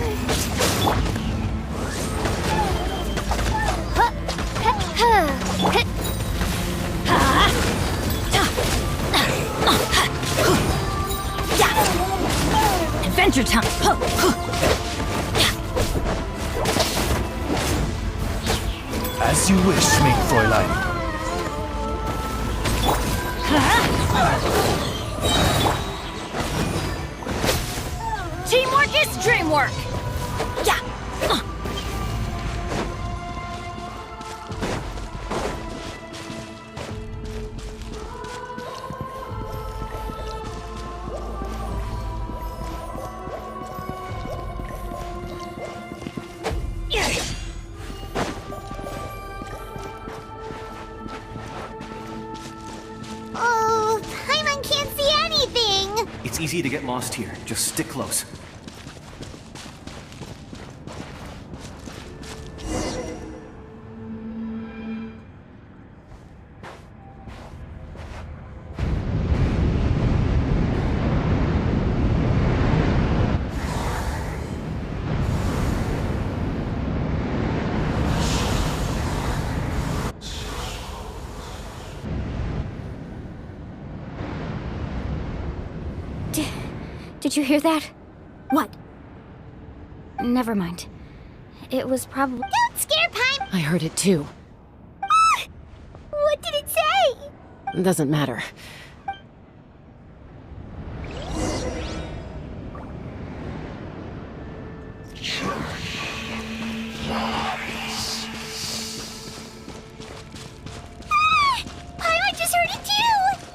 Adventure time! As you wish, mein Fräulein. Teamwork is dreamwork! Yeah! Oh, Paimon can't see anything! It's easy to get lost here. Just stick close. Did you hear that? What? Never mind. It was probably— Don't scare Paimon! I heard it too. What did it say? Doesn't matter. Paimon just heard it too!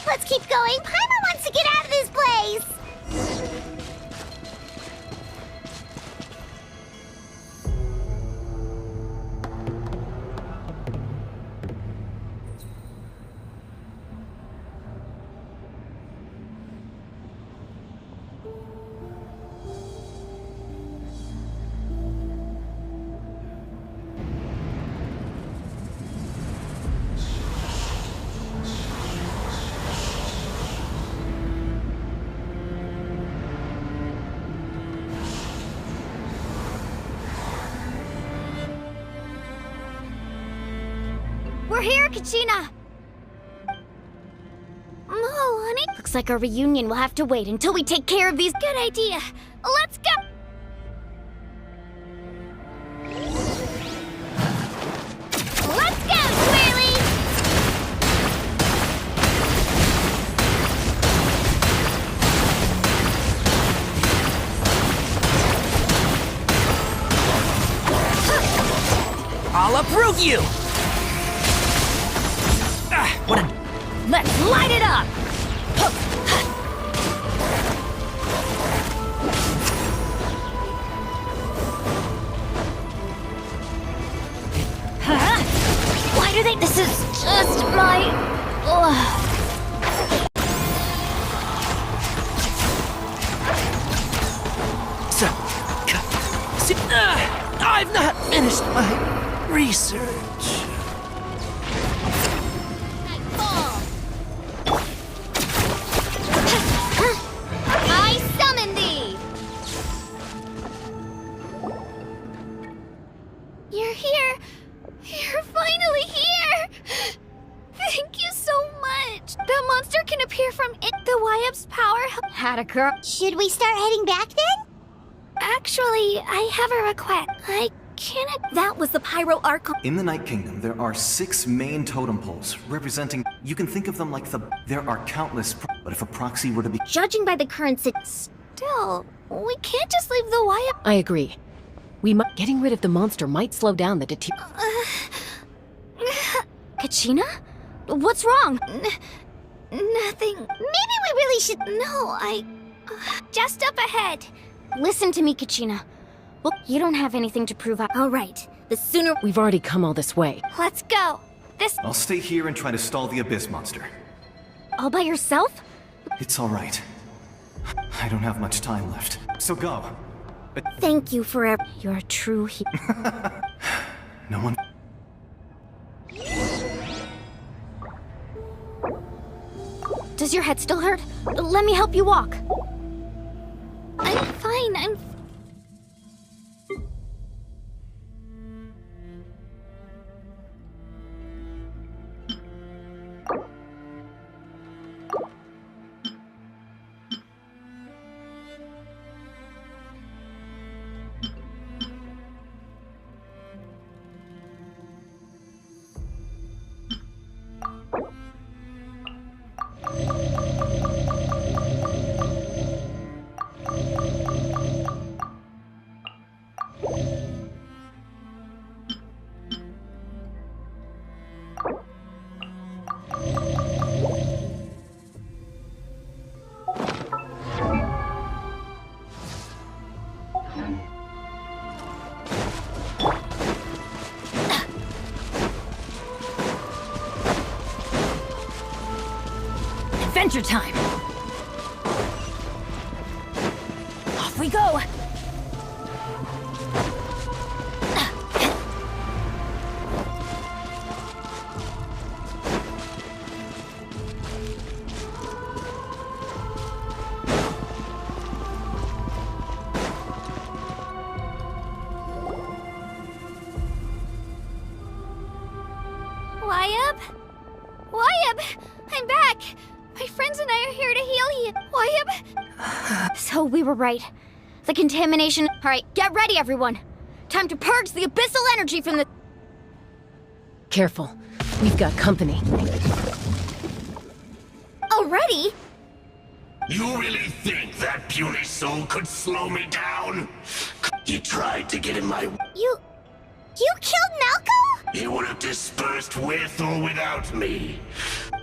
Let's keep going. Paimon wants to get out of this place! We're here, Kachina! Oh, honey. Looks like our reunion will have to wait until we take care of these. Good idea. Let's go! Let's go, Twirly! I'll approve you! What a... Let's light it up! Huh? Why do they... This is just my... I've not finished my research. I summon thee! You're here! You're finally here! Thank you so much! The monster can appear from it. The YF's power... Had a girl. Should we start heading back then? Actually, I have a request. I cannot... That was the Pyro Archon. In the Night Kingdom, there are 6 main totem poles, representing... You can think of them like the... There are countless... But if a proxy were to be... Judging by the current still, we can't just leave the YF... I agree. Getting rid of the monster might slow down the Kachina? What's wrong? Nothing. Maybe we really should... No, just up ahead. Listen to me, Kachina. Well, you don't have anything to prove. All right. The sooner... We've already come all this way. Let's go. I'll stay here and try to stall the Abyss monster. All by yourself? It's all right. I don't have much time left. So go. Thank you for You're a true hero. No one... Does your head still hurt? Let me help you walk. I'm fine. Adventure time! Off we go! Wyab! I'm back! My friends and I are here to heal you. Wyab! So we were right. The contamination... Alright, get ready, everyone. Time to purge the abyssal energy from the... Careful. We've got company. Already? You really think that puny soul could slow me down? You tried to get in my... You killed Malco? He would have dispersed with or without me.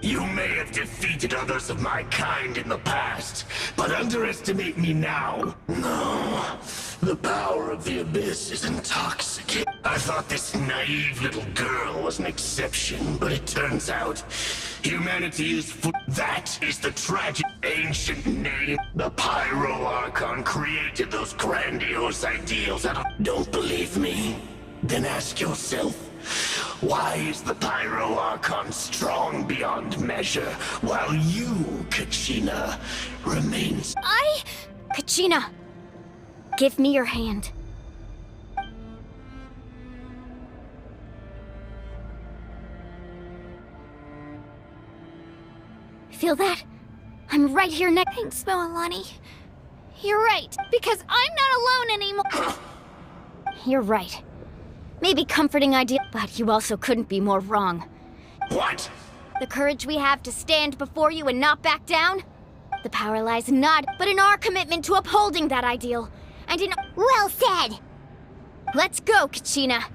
You may have defeated others of my kind in the past, but underestimate me now. No, the power of the Abyss is intoxicating. I thought this naive little girl was an exception, but it turns out humanity is That is the tragic ancient name. The Pyro Archon created those grandiose ideals that... Don't believe me? Then ask yourself, why is the Pyro Archon strong beyond measure, while you, Kachina, remains... Kachina, give me your hand. feel that? I'm right here next. Thanks, Moalani. You're right, because I'm not alone anymore. You're right. Maybe comforting idea, but you also couldn't be more wrong. What? The courage we have to stand before you and not back down? The power lies not, but in our commitment to upholding that ideal. And in— Well said! Let's go, Kachina.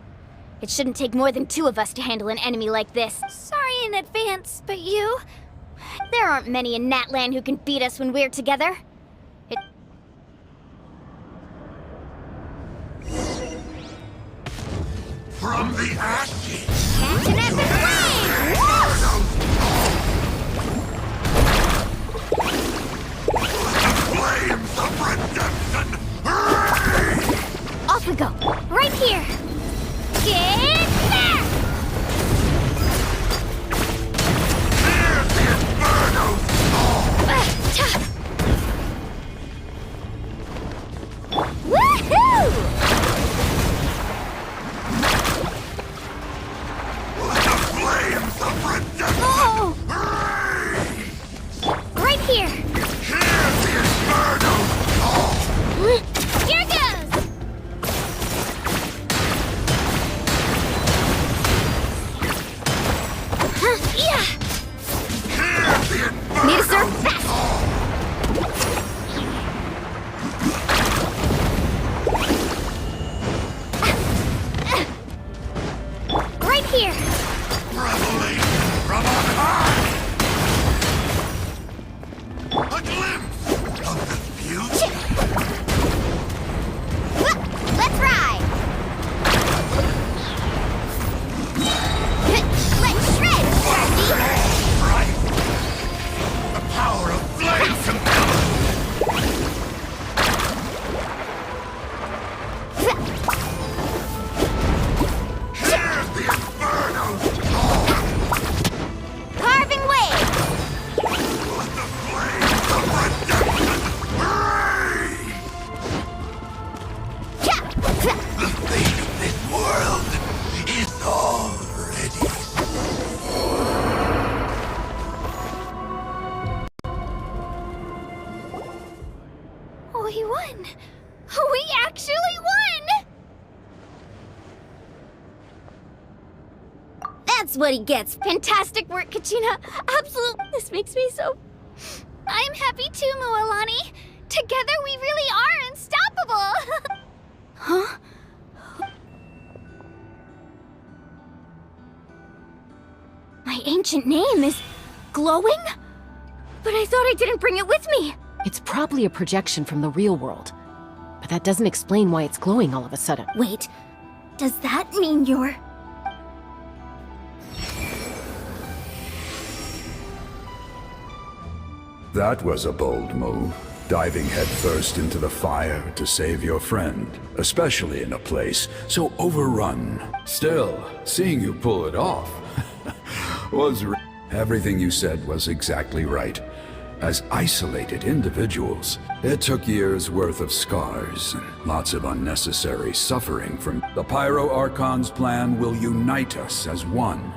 It shouldn't take more than 2 of us to handle an enemy like this. Sorry in advance, but you? There aren't many in Natlan who can beat us when we're together. From the ashes! Catch an epic wave! Flames of redemption! Off we go! Right here! Get there! Fear the inferno! Woohoo! Flames of redemption! Oh! Right here! Hear the inferno! Here goes! Yeah! Hear the inferno! Need to serve fast! Right here! Revelation from on high! A glimpse of the future! Let's ride! Let's shred, Jackie! Right! The power of flame compels! Hear the inferno! Carving wave! Let the flames of redemption rage! The fate of this world is already. We won! We actually won! That's what he gets. Fantastic work, Kachina! Absolutely! This makes me so... I'm happy too, Moalani! Together we really are unstoppable! Huh? My ancient name is... glowing? But I thought I didn't bring it with me! It's probably a projection from the real world. But that doesn't explain why it's glowing all of a sudden. Wait, does that mean you're... That was a bold move, diving headfirst into the fire to save your friend, especially in a place so overrun. Still, seeing you pull it off was... Everything you said was exactly right. As isolated individuals, it took years' worth of scars and lots of unnecessary suffering from... The Pyro Archon's plan will unite us as one.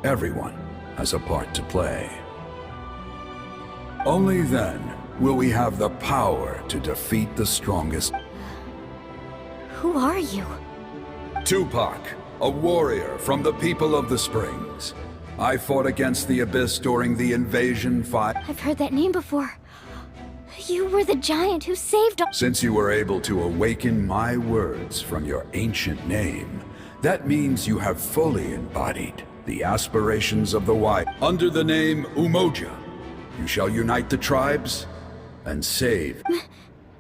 Everyone has a part to play. Only then will we have the power to defeat the strongest. Who are you? Tupac, a warrior from the people of the Springs. I fought against the Abyss during the invasion fight. I've heard that name before. You were the giant who saved all— Since you were able to awaken my words from your ancient name, that means you have fully embodied the aspirations of the White. Under the name Umoja, you shall unite the tribes and save...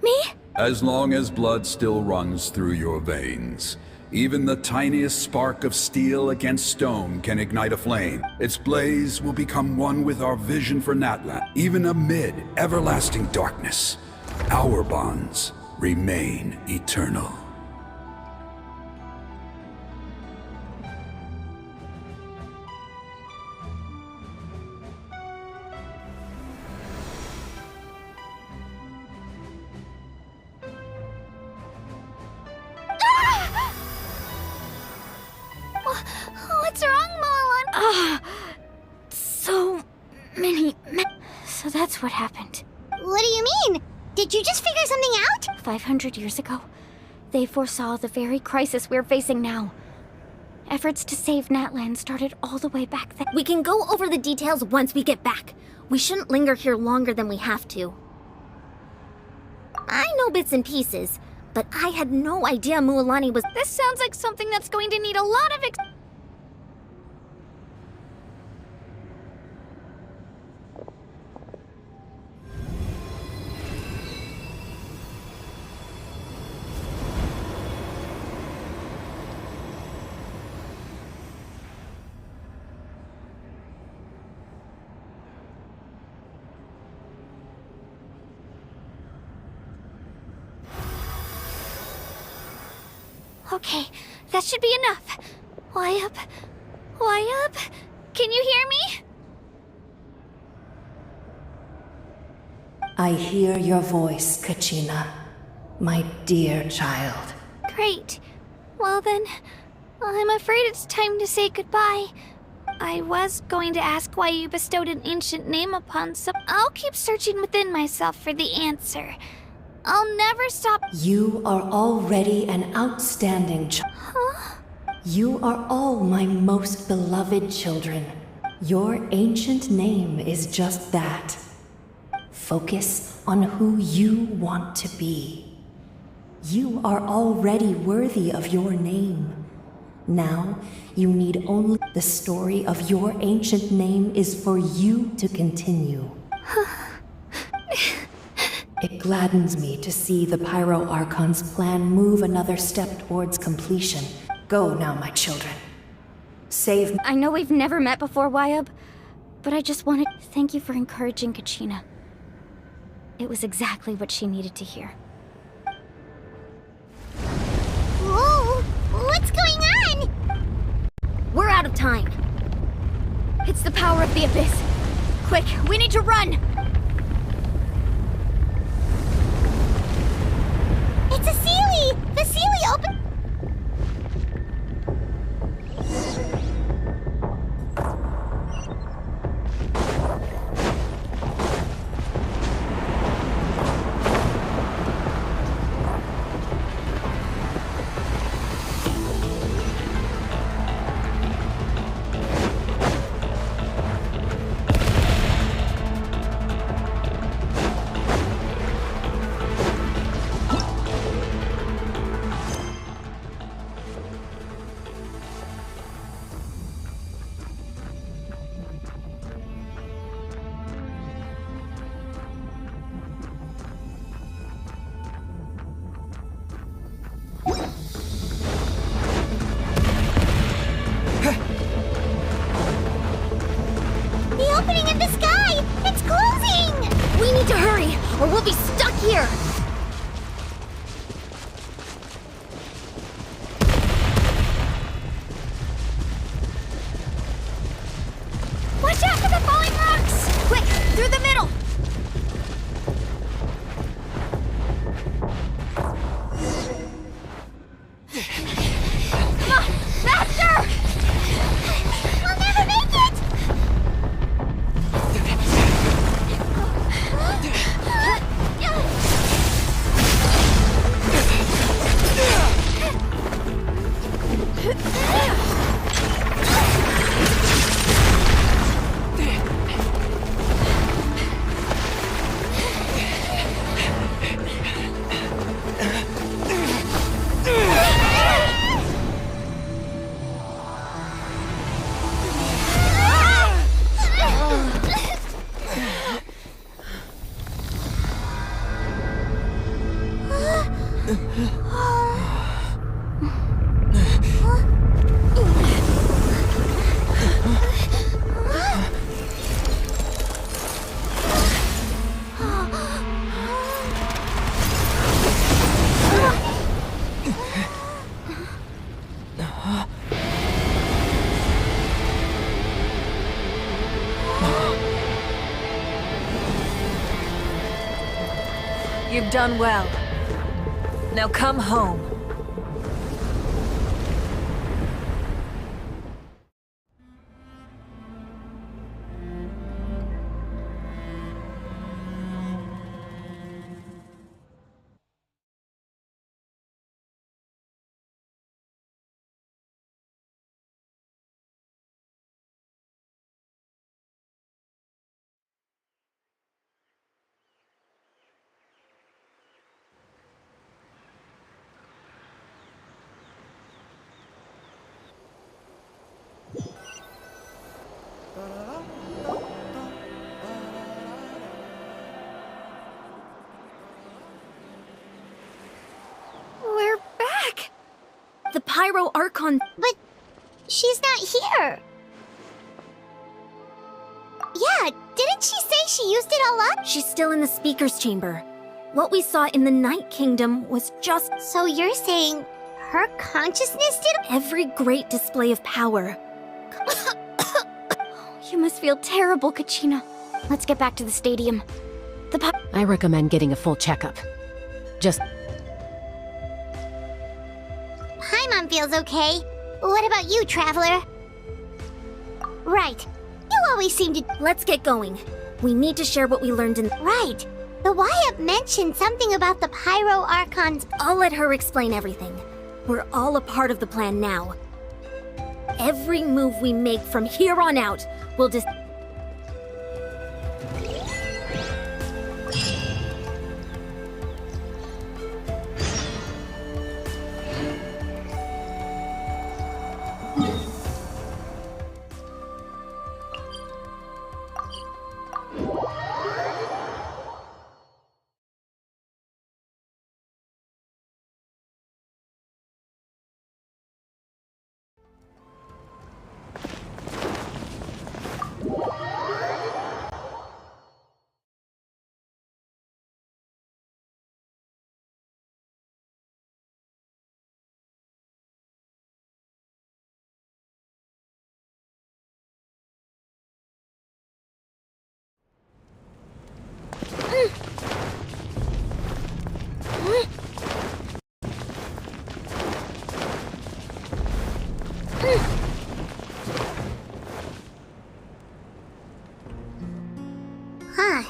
Me? As long as blood still runs through your veins. Even the tiniest spark of steel against stone can ignite a flame. Its blaze will become one with our vision for Natlan. Even amid everlasting darkness, our bonds remain eternal. What's wrong, Molan? So many that's what happened. What do you mean? Did you just figure something out? 500 years ago, they foresaw the very crisis we're facing now. Efforts to save Natlan started all the way back then. We can go over the details once we get back. We shouldn't linger here longer than we have to. I know bits and pieces, but I had no idea Mualani was— This sounds like something that's going to need a lot of Okay, that should be enough. Why up? Why up? Can you hear me? I hear your voice, Kachina, my dear child. Great. Well then, I'm afraid it's time to say goodbye. I was going to ask why you bestowed an ancient name upon some— I'll keep searching within myself for the answer. I'll never stop— You are already an outstanding child. Huh? You are all my most beloved children. Your ancient name is just that. Focus on who you want to be. You are already worthy of your name. Now, you need only— The story of your ancient name is for you to continue. It gladdens me to see the Pyro Archon's plan move another step towards completion. Go now, my children. Save— I know we've never met before, Wyub, but I just wanted— Thank you for encouraging Kachina. It was exactly what she needed to hear. Whoa! What's going on? We're out of time. It's the power of the Abyss. Quick, we need to run! It's a Sealy! The Sealy open— or we'll be stuck here! Watch out for the falling rocks! Quick, through the middle! Come on, faster! We'll never make it! You've done well. Now come home. We're back! The Pyro Archon. But she's not here. Yeah, didn't she say she used it all up? She's still in the Speaker's Chamber. What we saw in the Night Kingdom was just... So you're saying her consciousness did... Every great display of power. You must feel terrible, Kachina. Let's get back to the stadium. I recommend getting a full checkup. Just... Paimon feels okay. What about you, Traveler? Right. You always seem to... Let's get going. We need to share what we learned in... Right. The Wyatt mentioned something about the Pyro Archons. I'll let her explain everything. We're all a part of the plan now. Every move we make from here on out will just... Huh.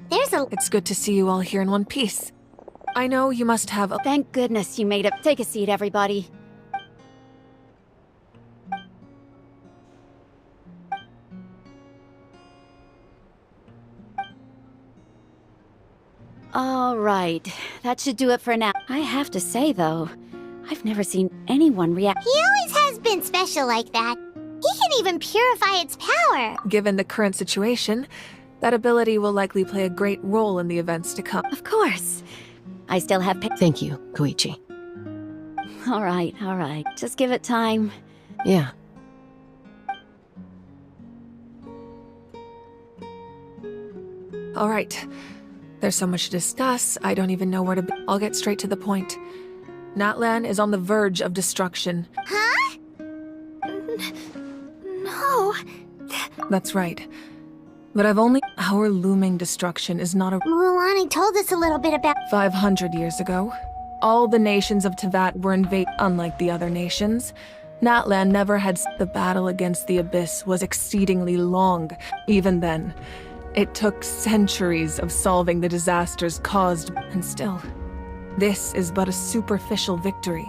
There's a... It's good to see you all here in one piece. I know you must have a... Thank goodness you made it. Take a seat, everybody. All right, that should do it for now. I have to say, though, I've never seen anyone react. He always has been special like that. He can even purify its power. Given the current situation, that ability will likely play a great role in the events to come. Of course. I still have... Thank you, Koichi. All right. Just give it time. Yeah. All right. There's so much to discuss, I don't even know where to be. I'll get straight to the point. Natlan is on the verge of destruction. Huh? No. That's right. But I've only... Our looming destruction is not a... Mulan told us a little bit about... 500 years ago, all the nations of Teyvat were invaded. Unlike the other nations, Natlan never had... The battle against the Abyss was exceedingly long. Even then, it took centuries of solving the disasters caused... And still, this is but a superficial victory.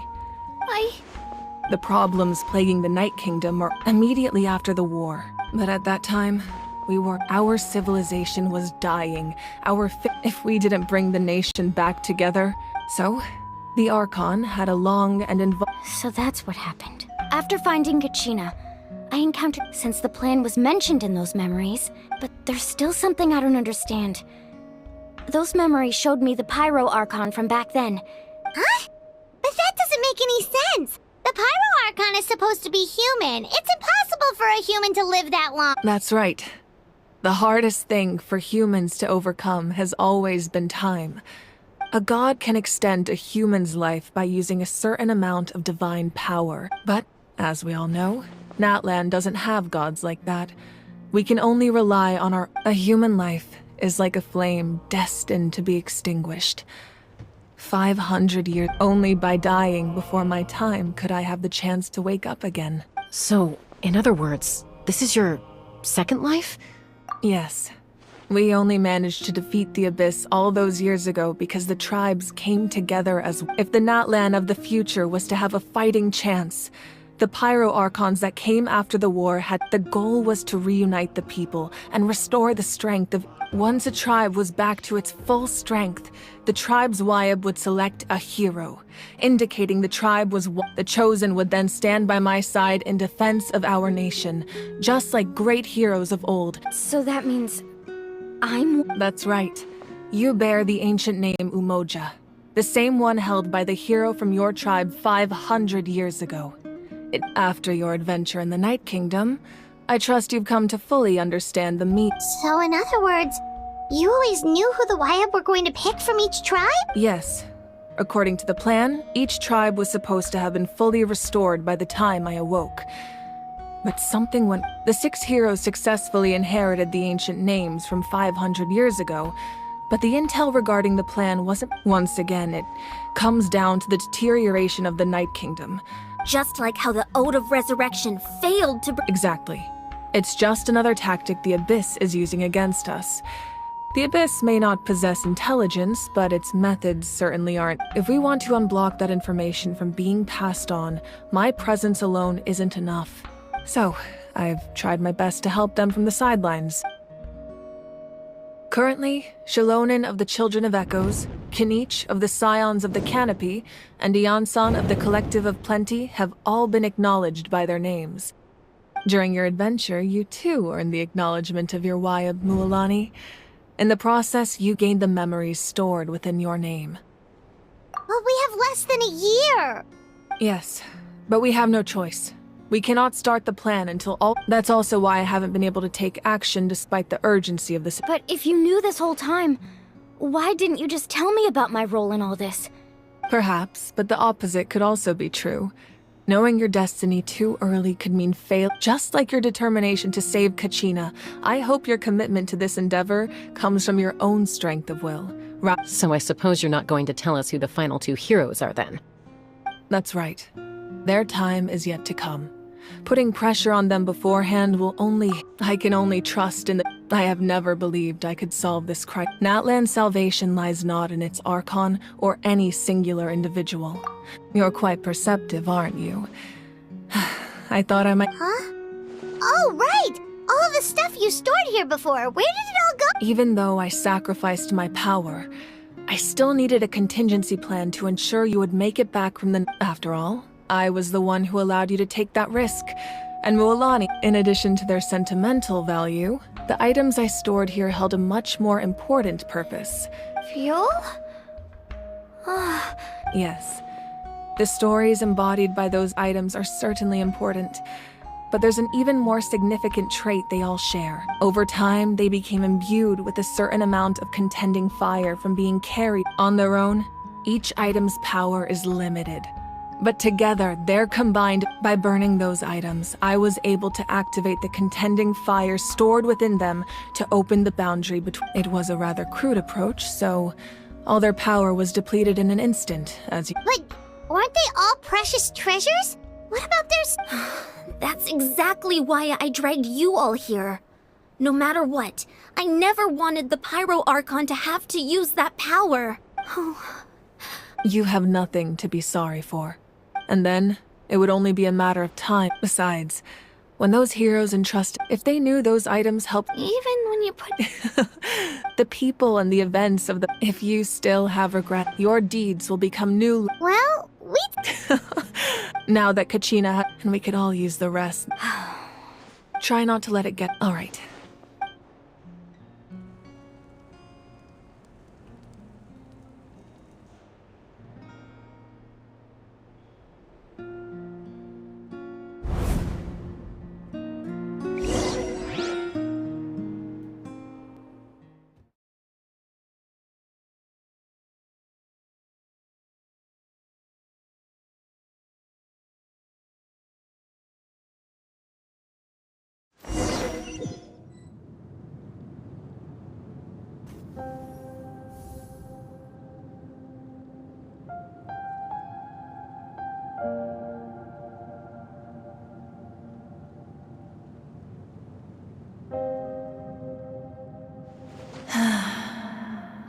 The problems plaguing the Night Kingdom are immediately after the war. But at that time, our civilization was dying. If we didn't bring the nation back together. So, the Archon had a long and involved... So that's what happened. After finding Kachina, I encountered... Since the plan was mentioned in those memories, but there's still something I don't understand. Those memories showed me the Pyro Archon from back then. Huh? But that doesn't make any sense. The Pyro Archon is supposed to be human. It's impossible for a human to live that long. That's right. The hardest thing for humans to overcome has always been time. A god can extend a human's life by using a certain amount of divine power. But, as we all know, Natlan doesn't have gods like that. We can only rely on A human life is like a flame destined to be extinguished. 500 years. Only by dying before my time could I have the chance to wake up again. So, in other words, this is your second life? Yes. We only managed to defeat the Abyss all those years ago because the tribes came together as... If the Natlan of the future was to have a fighting chance, The Pyro Archons that came after the war had the goal was to reunite the people and restore the strength of. Once a tribe was back to its full strength, the tribe's Wyab would select a hero, indicating the tribe was the chosen would then stand by my side in defense of our nation, just like great heroes of old. So that means That's right. You bear the ancient name Umoja, the same one held by the hero from your tribe 500 years ago. After your adventure in the Night Kingdom, I trust you've come to fully understand the So in other words, you always knew who the Wyab were going to pick from each tribe? Yes. According to the plan, each tribe was supposed to have been fully restored by the time I awoke. But something went. The 6 heroes successfully inherited the ancient names from 500 years ago, but the intel regarding the plan wasn't. Once again, it comes down to the deterioration of the Night Kingdom. Just like how the Ode of Resurrection failed to Exactly. It's just another tactic the Abyss is using against us. The Abyss may not possess intelligence, but its methods certainly aren't. If we want to unblock that information from being passed on, my presence alone isn't enough. So, I've tried my best to help them from the sidelines. Currently, Shalonin of the Children of Echoes, Kinich of the Scions of the Canopy, and Iansan of the Collective of Plenty have all been acknowledged by their names. During your adventure, you too earned the acknowledgement of your Wyab Mualani. In the process, you gained the memories stored within your name. But we have less than a year! Yes, but we have no choice. We cannot start the plan until all. That's also why I haven't been able to take action despite the urgency of this. But if you knew this whole time, why didn't you just tell me about my role in all this? Perhaps, but the opposite could also be true. Knowing your destiny too early could mean fail. Just like your determination to save Kachina, I hope your commitment to this endeavor comes from your own strength of will. So I suppose you're not going to tell us who the final 2 heroes are then? That's right. Their time is yet to come. Putting pressure on them beforehand will only. I can only trust in the. I have never believed I could solve this crisis. Natlan's salvation lies not in its Archon or any singular individual. You're quite perceptive, aren't you? I thought I might. Huh? Oh, right! All of the stuff you stored here before, where did it all go? Even though I sacrificed my power, I still needed a contingency plan to ensure you would make it back from the. After all, I was the one who allowed you to take that risk. And Mualani, in addition to their sentimental value, the items I stored here held a much more important purpose. Fuel? Yes. The stories embodied by those items are certainly important, but there's an even more significant trait they all share. Over time, they became imbued with a certain amount of contending fire from being carried. On their own, each item's power is limited. But together, they're combined. By burning those items, I was able to activate the contending fire stored within them to open the boundary between. It was a rather crude approach, so all their power was depleted in an instant, as you. But weren't they all precious treasures? What about their. That's exactly why I dragged you all here. No matter what, I never wanted the Pyro Archon to have to use that power. You have nothing to be sorry for. And then, it would only be a matter of time. Besides, when those heroes entrust, if they knew those items helped. Even when you put. The people and the events of the. If you still have regret, your deeds will become new. Well, we. Now that Kachina and we could all use the rest. Try not to let it get. Alright.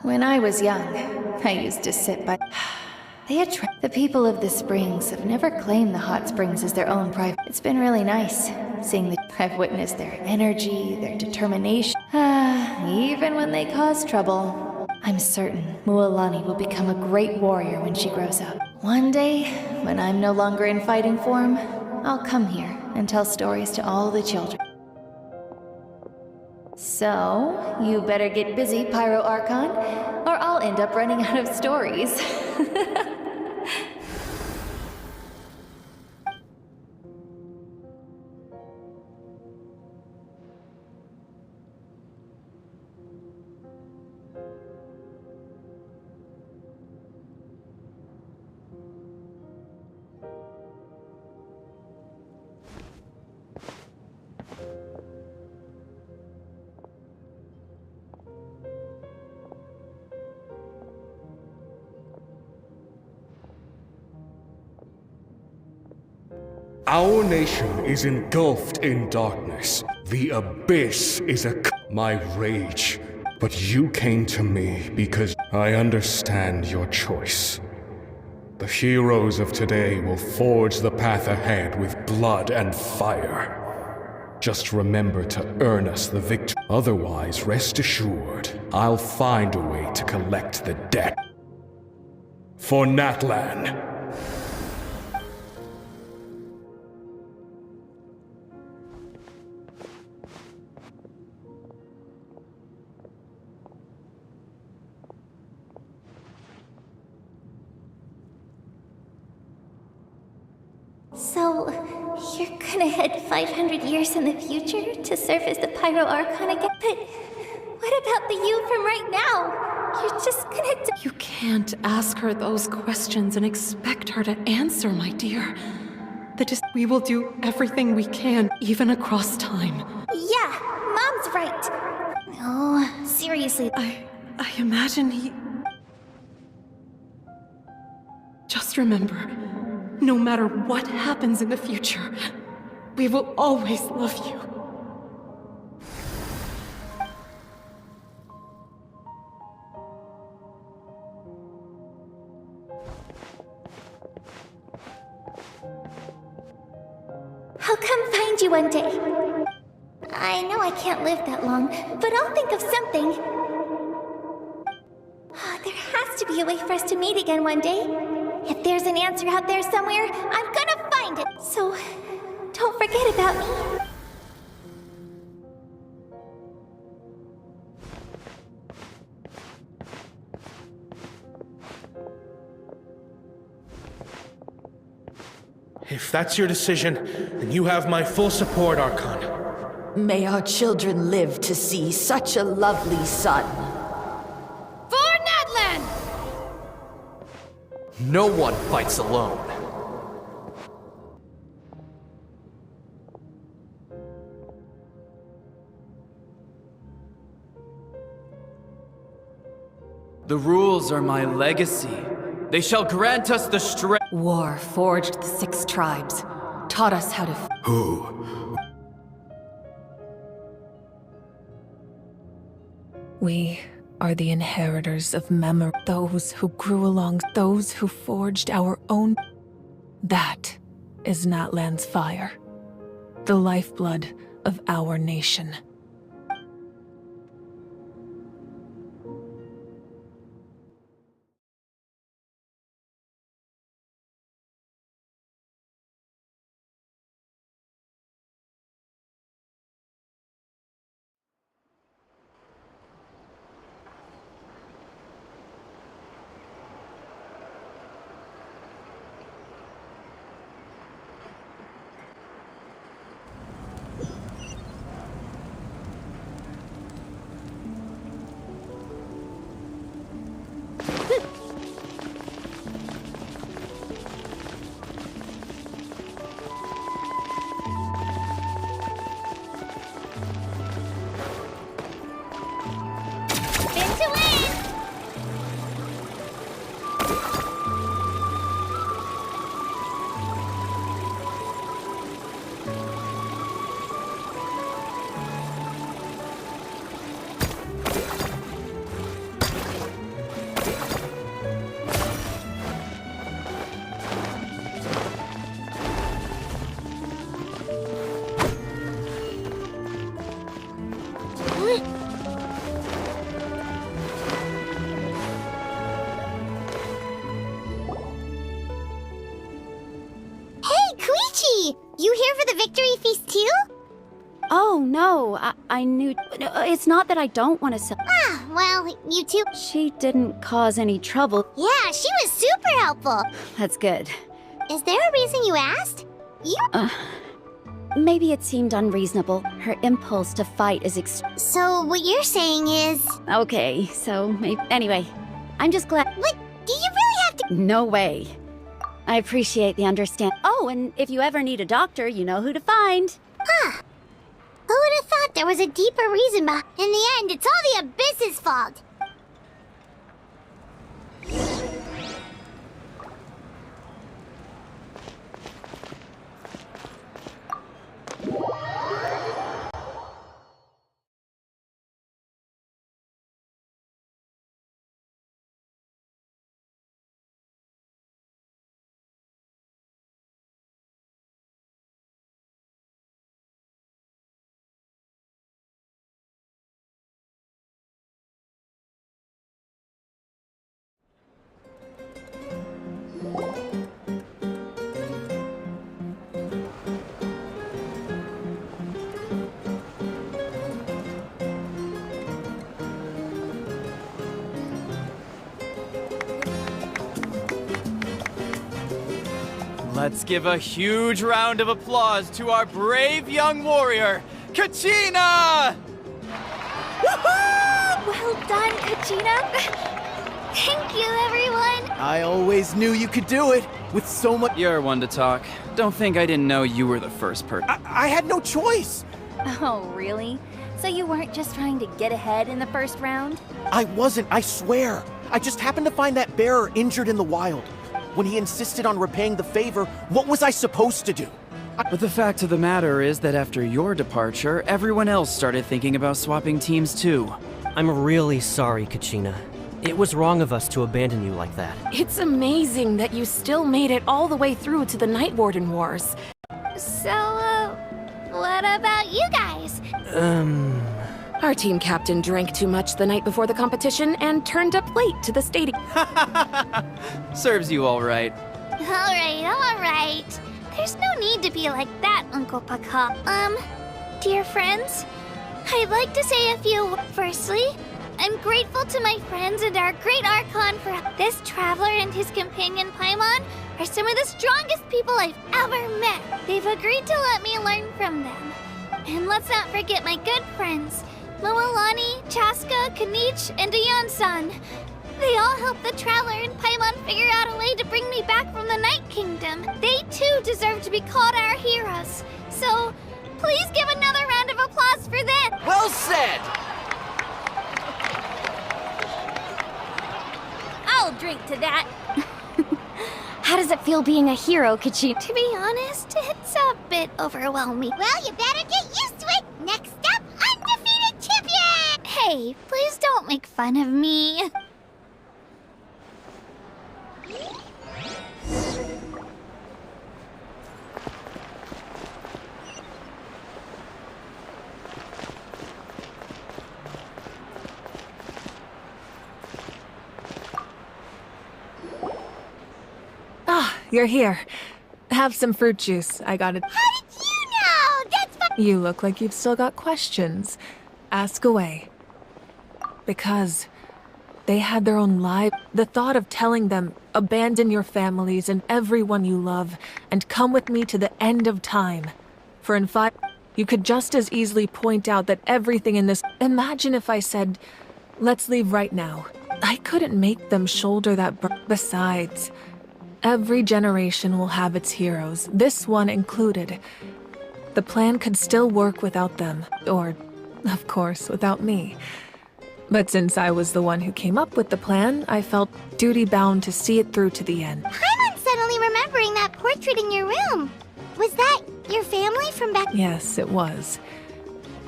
When I was young, I used to sit by... They attract. The people of the springs have never claimed the hot springs as their own private. It's been really nice seeing that I've witnessed their energy, their determination. Even when they cause trouble. I'm certain Mualani will become a great warrior when she grows up. One day, when I'm no longer in fighting form, I'll come here and tell stories to all the children. So, you better get busy, Pyro Archon, or I'll end up running out of stories. Our nation is engulfed in darkness. The abyss is my rage. But you came to me because I understand your choice. The heroes of today will forge the path ahead with blood and fire. Just remember to earn us the victory. Otherwise, rest assured, I'll find a way to collect the debt. For Natlan. So, you're gonna head 500 years in the future to serve as the Pyro Archon again? But what about the you from right now? You're just gonna You can't ask her those questions and expect her to answer, my dear. We will do everything we can, even across time. Yeah, Mom's right. Oh, seriously. I imagine he... Just remember, no matter what happens in the future, we will always love you. I'll come find you one day. I know I can't live that long, but I'll think of something. There has to be a way for us to meet again one day. If there's an answer out there somewhere, I'm gonna find it. So, don't forget about me. If that's your decision, then you have my full support, Archon. May our children live to see such a lovely son. For Natlan! No one fights alone. The rules are my legacy. They shall grant us the strength. War forged the 6 tribes, taught us how to... Who? We are the inheritors of memory, those who grew along, those who forged our own... That is Natlan's fire, the lifeblood of our nation. Hey, Koichi! You here for the victory feast too? Oh, no, I knew. It's not that I don't want to sell. Ah, well, you two. She didn't cause any trouble. Yeah, she was super helpful. That's good. Is there a reason you asked? Maybe it seemed unreasonable. Her impulse to fight is So, what you're saying is. Okay, so maybe. Anyway, I'm just glad. But do you really have to. No way. I appreciate the understanding. Oh, and if you ever need a doctor, you know who to find. Huh. Who would have thought there was a deeper reason behind? In the end, it's all the Abyss's fault. Let's give a huge round of applause to our brave young warrior, Kachina! Well done, Kachina! Thank you, everyone! I always knew you could do it, with so much— You're one to talk. Don't think I didn't know you were the first person. I had no choice! Oh, really? So you weren't just trying to get ahead in the first round? I wasn't, I swear. I just happened to find that bearer injured in the wild. When he insisted on repaying the favor, what was I supposed to do? But the fact of the matter is that after your departure, everyone else started thinking about swapping teams too. I'm really sorry, Kachina. It was wrong of us to abandon you like that. It's amazing that you still made it all the way through to the Night Warden Wars. So, what about you guys? Our team captain drank too much the night before the competition and turned up late to the stadium. Serves you all right. Alright. There's no need to be like that, Uncle Paka. Dear friends, I'd like to say a few. Firstly, I'm grateful to my friends and our great Archon for this traveler and his companion Paimon are some of the strongest people I've ever met. They've agreed to let me learn from them. And let's not forget my good friends, Moalani, Chaska, Kanich, and Ayan-san. They all helped the Traveler and Paimon figure out a way to bring me back from the Night Kingdom. They too deserve to be called our heroes. So, please give another round of applause for them. Well said! I'll drink to that. How does it feel being a hero, Kachina? To be honest, it's a bit overwhelming. Well, you better get used to it. Next up, undefeated champion! Hey, please don't make fun of me. You're here. Have some fruit juice. I got it. How did you know? That's fun. You look like you've still got questions. Ask away. Because they had their own lives. The thought of telling them, abandon your families and everyone you love, and come with me to the end of time. For in 5, you could just as easily point out that everything in this— Imagine if I said, let's leave right now. I couldn't make them shoulder that Besides, every generation will have its heroes, this one included. The plan could still work without them, or, of course, without me. But since I was the one who came up with the plan, I felt duty-bound to see it through to the end. I'm suddenly remembering that portrait in your room. Was that your family from back— Yes, it was.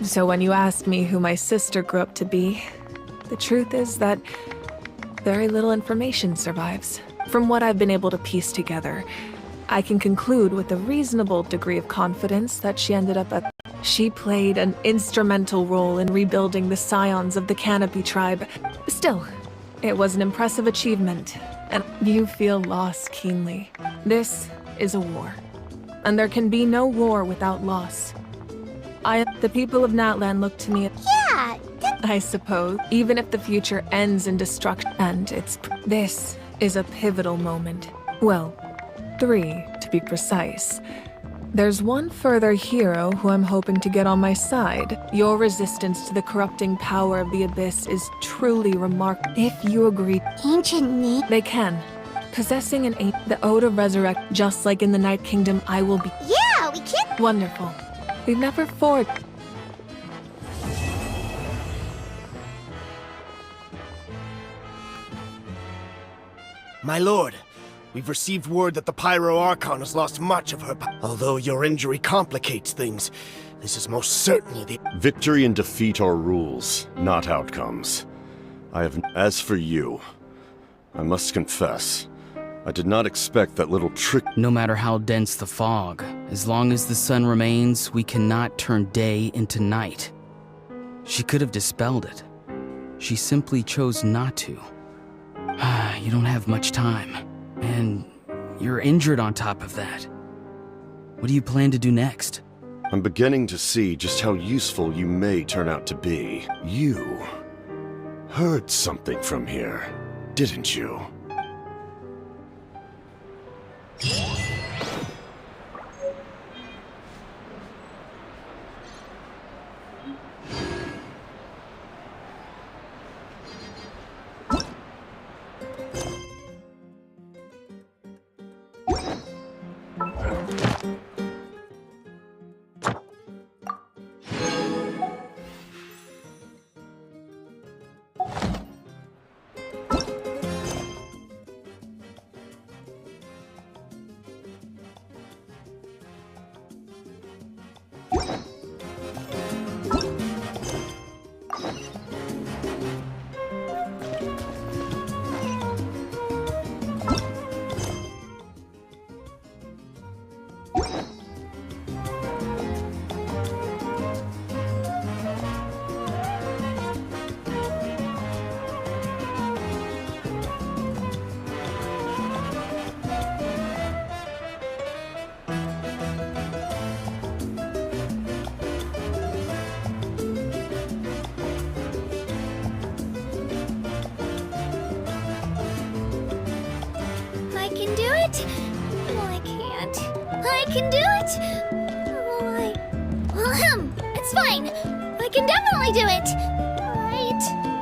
So when you asked me who my sister grew up to be, the truth is that very little information survives. From what I've been able to piece together, I can conclude with a reasonable degree of confidence that she ended up at— She played an instrumental role in rebuilding the scions of the Canopy tribe. Still, it was an impressive achievement, and you feel loss keenly. This is a war, and there can be no war without loss. The people of Natlan look to me. Yeah, I suppose, even if the future ends in destruction, and this is a pivotal moment. Well, 3 to be precise. There's one further hero who I'm hoping to get on my side. Your resistance to the corrupting power of the Abyss is truly remarkable. If you agree, they can. Possessing the Ode of Resurrect, just like in the Night Kingdom, I will be. Yeah, we can. Wonderful. We've never fought. My lord, we've received word that the Pyro Archon has lost much of her power. Although your injury complicates things, this is most certainly the— Victory and defeat are rules, not outcomes. As for you, I must confess, I did not expect that little trick— No matter how dense the fog, as long as the sun remains, we cannot turn day into night. She could have dispelled it. She simply chose not to. You don't have much time, and you're injured on top of that. What do you plan to do next? I'm beginning to see just how useful you may turn out to be. You heard something from here, didn't you? I can do it! It's fine! I can definitely do it! Alright.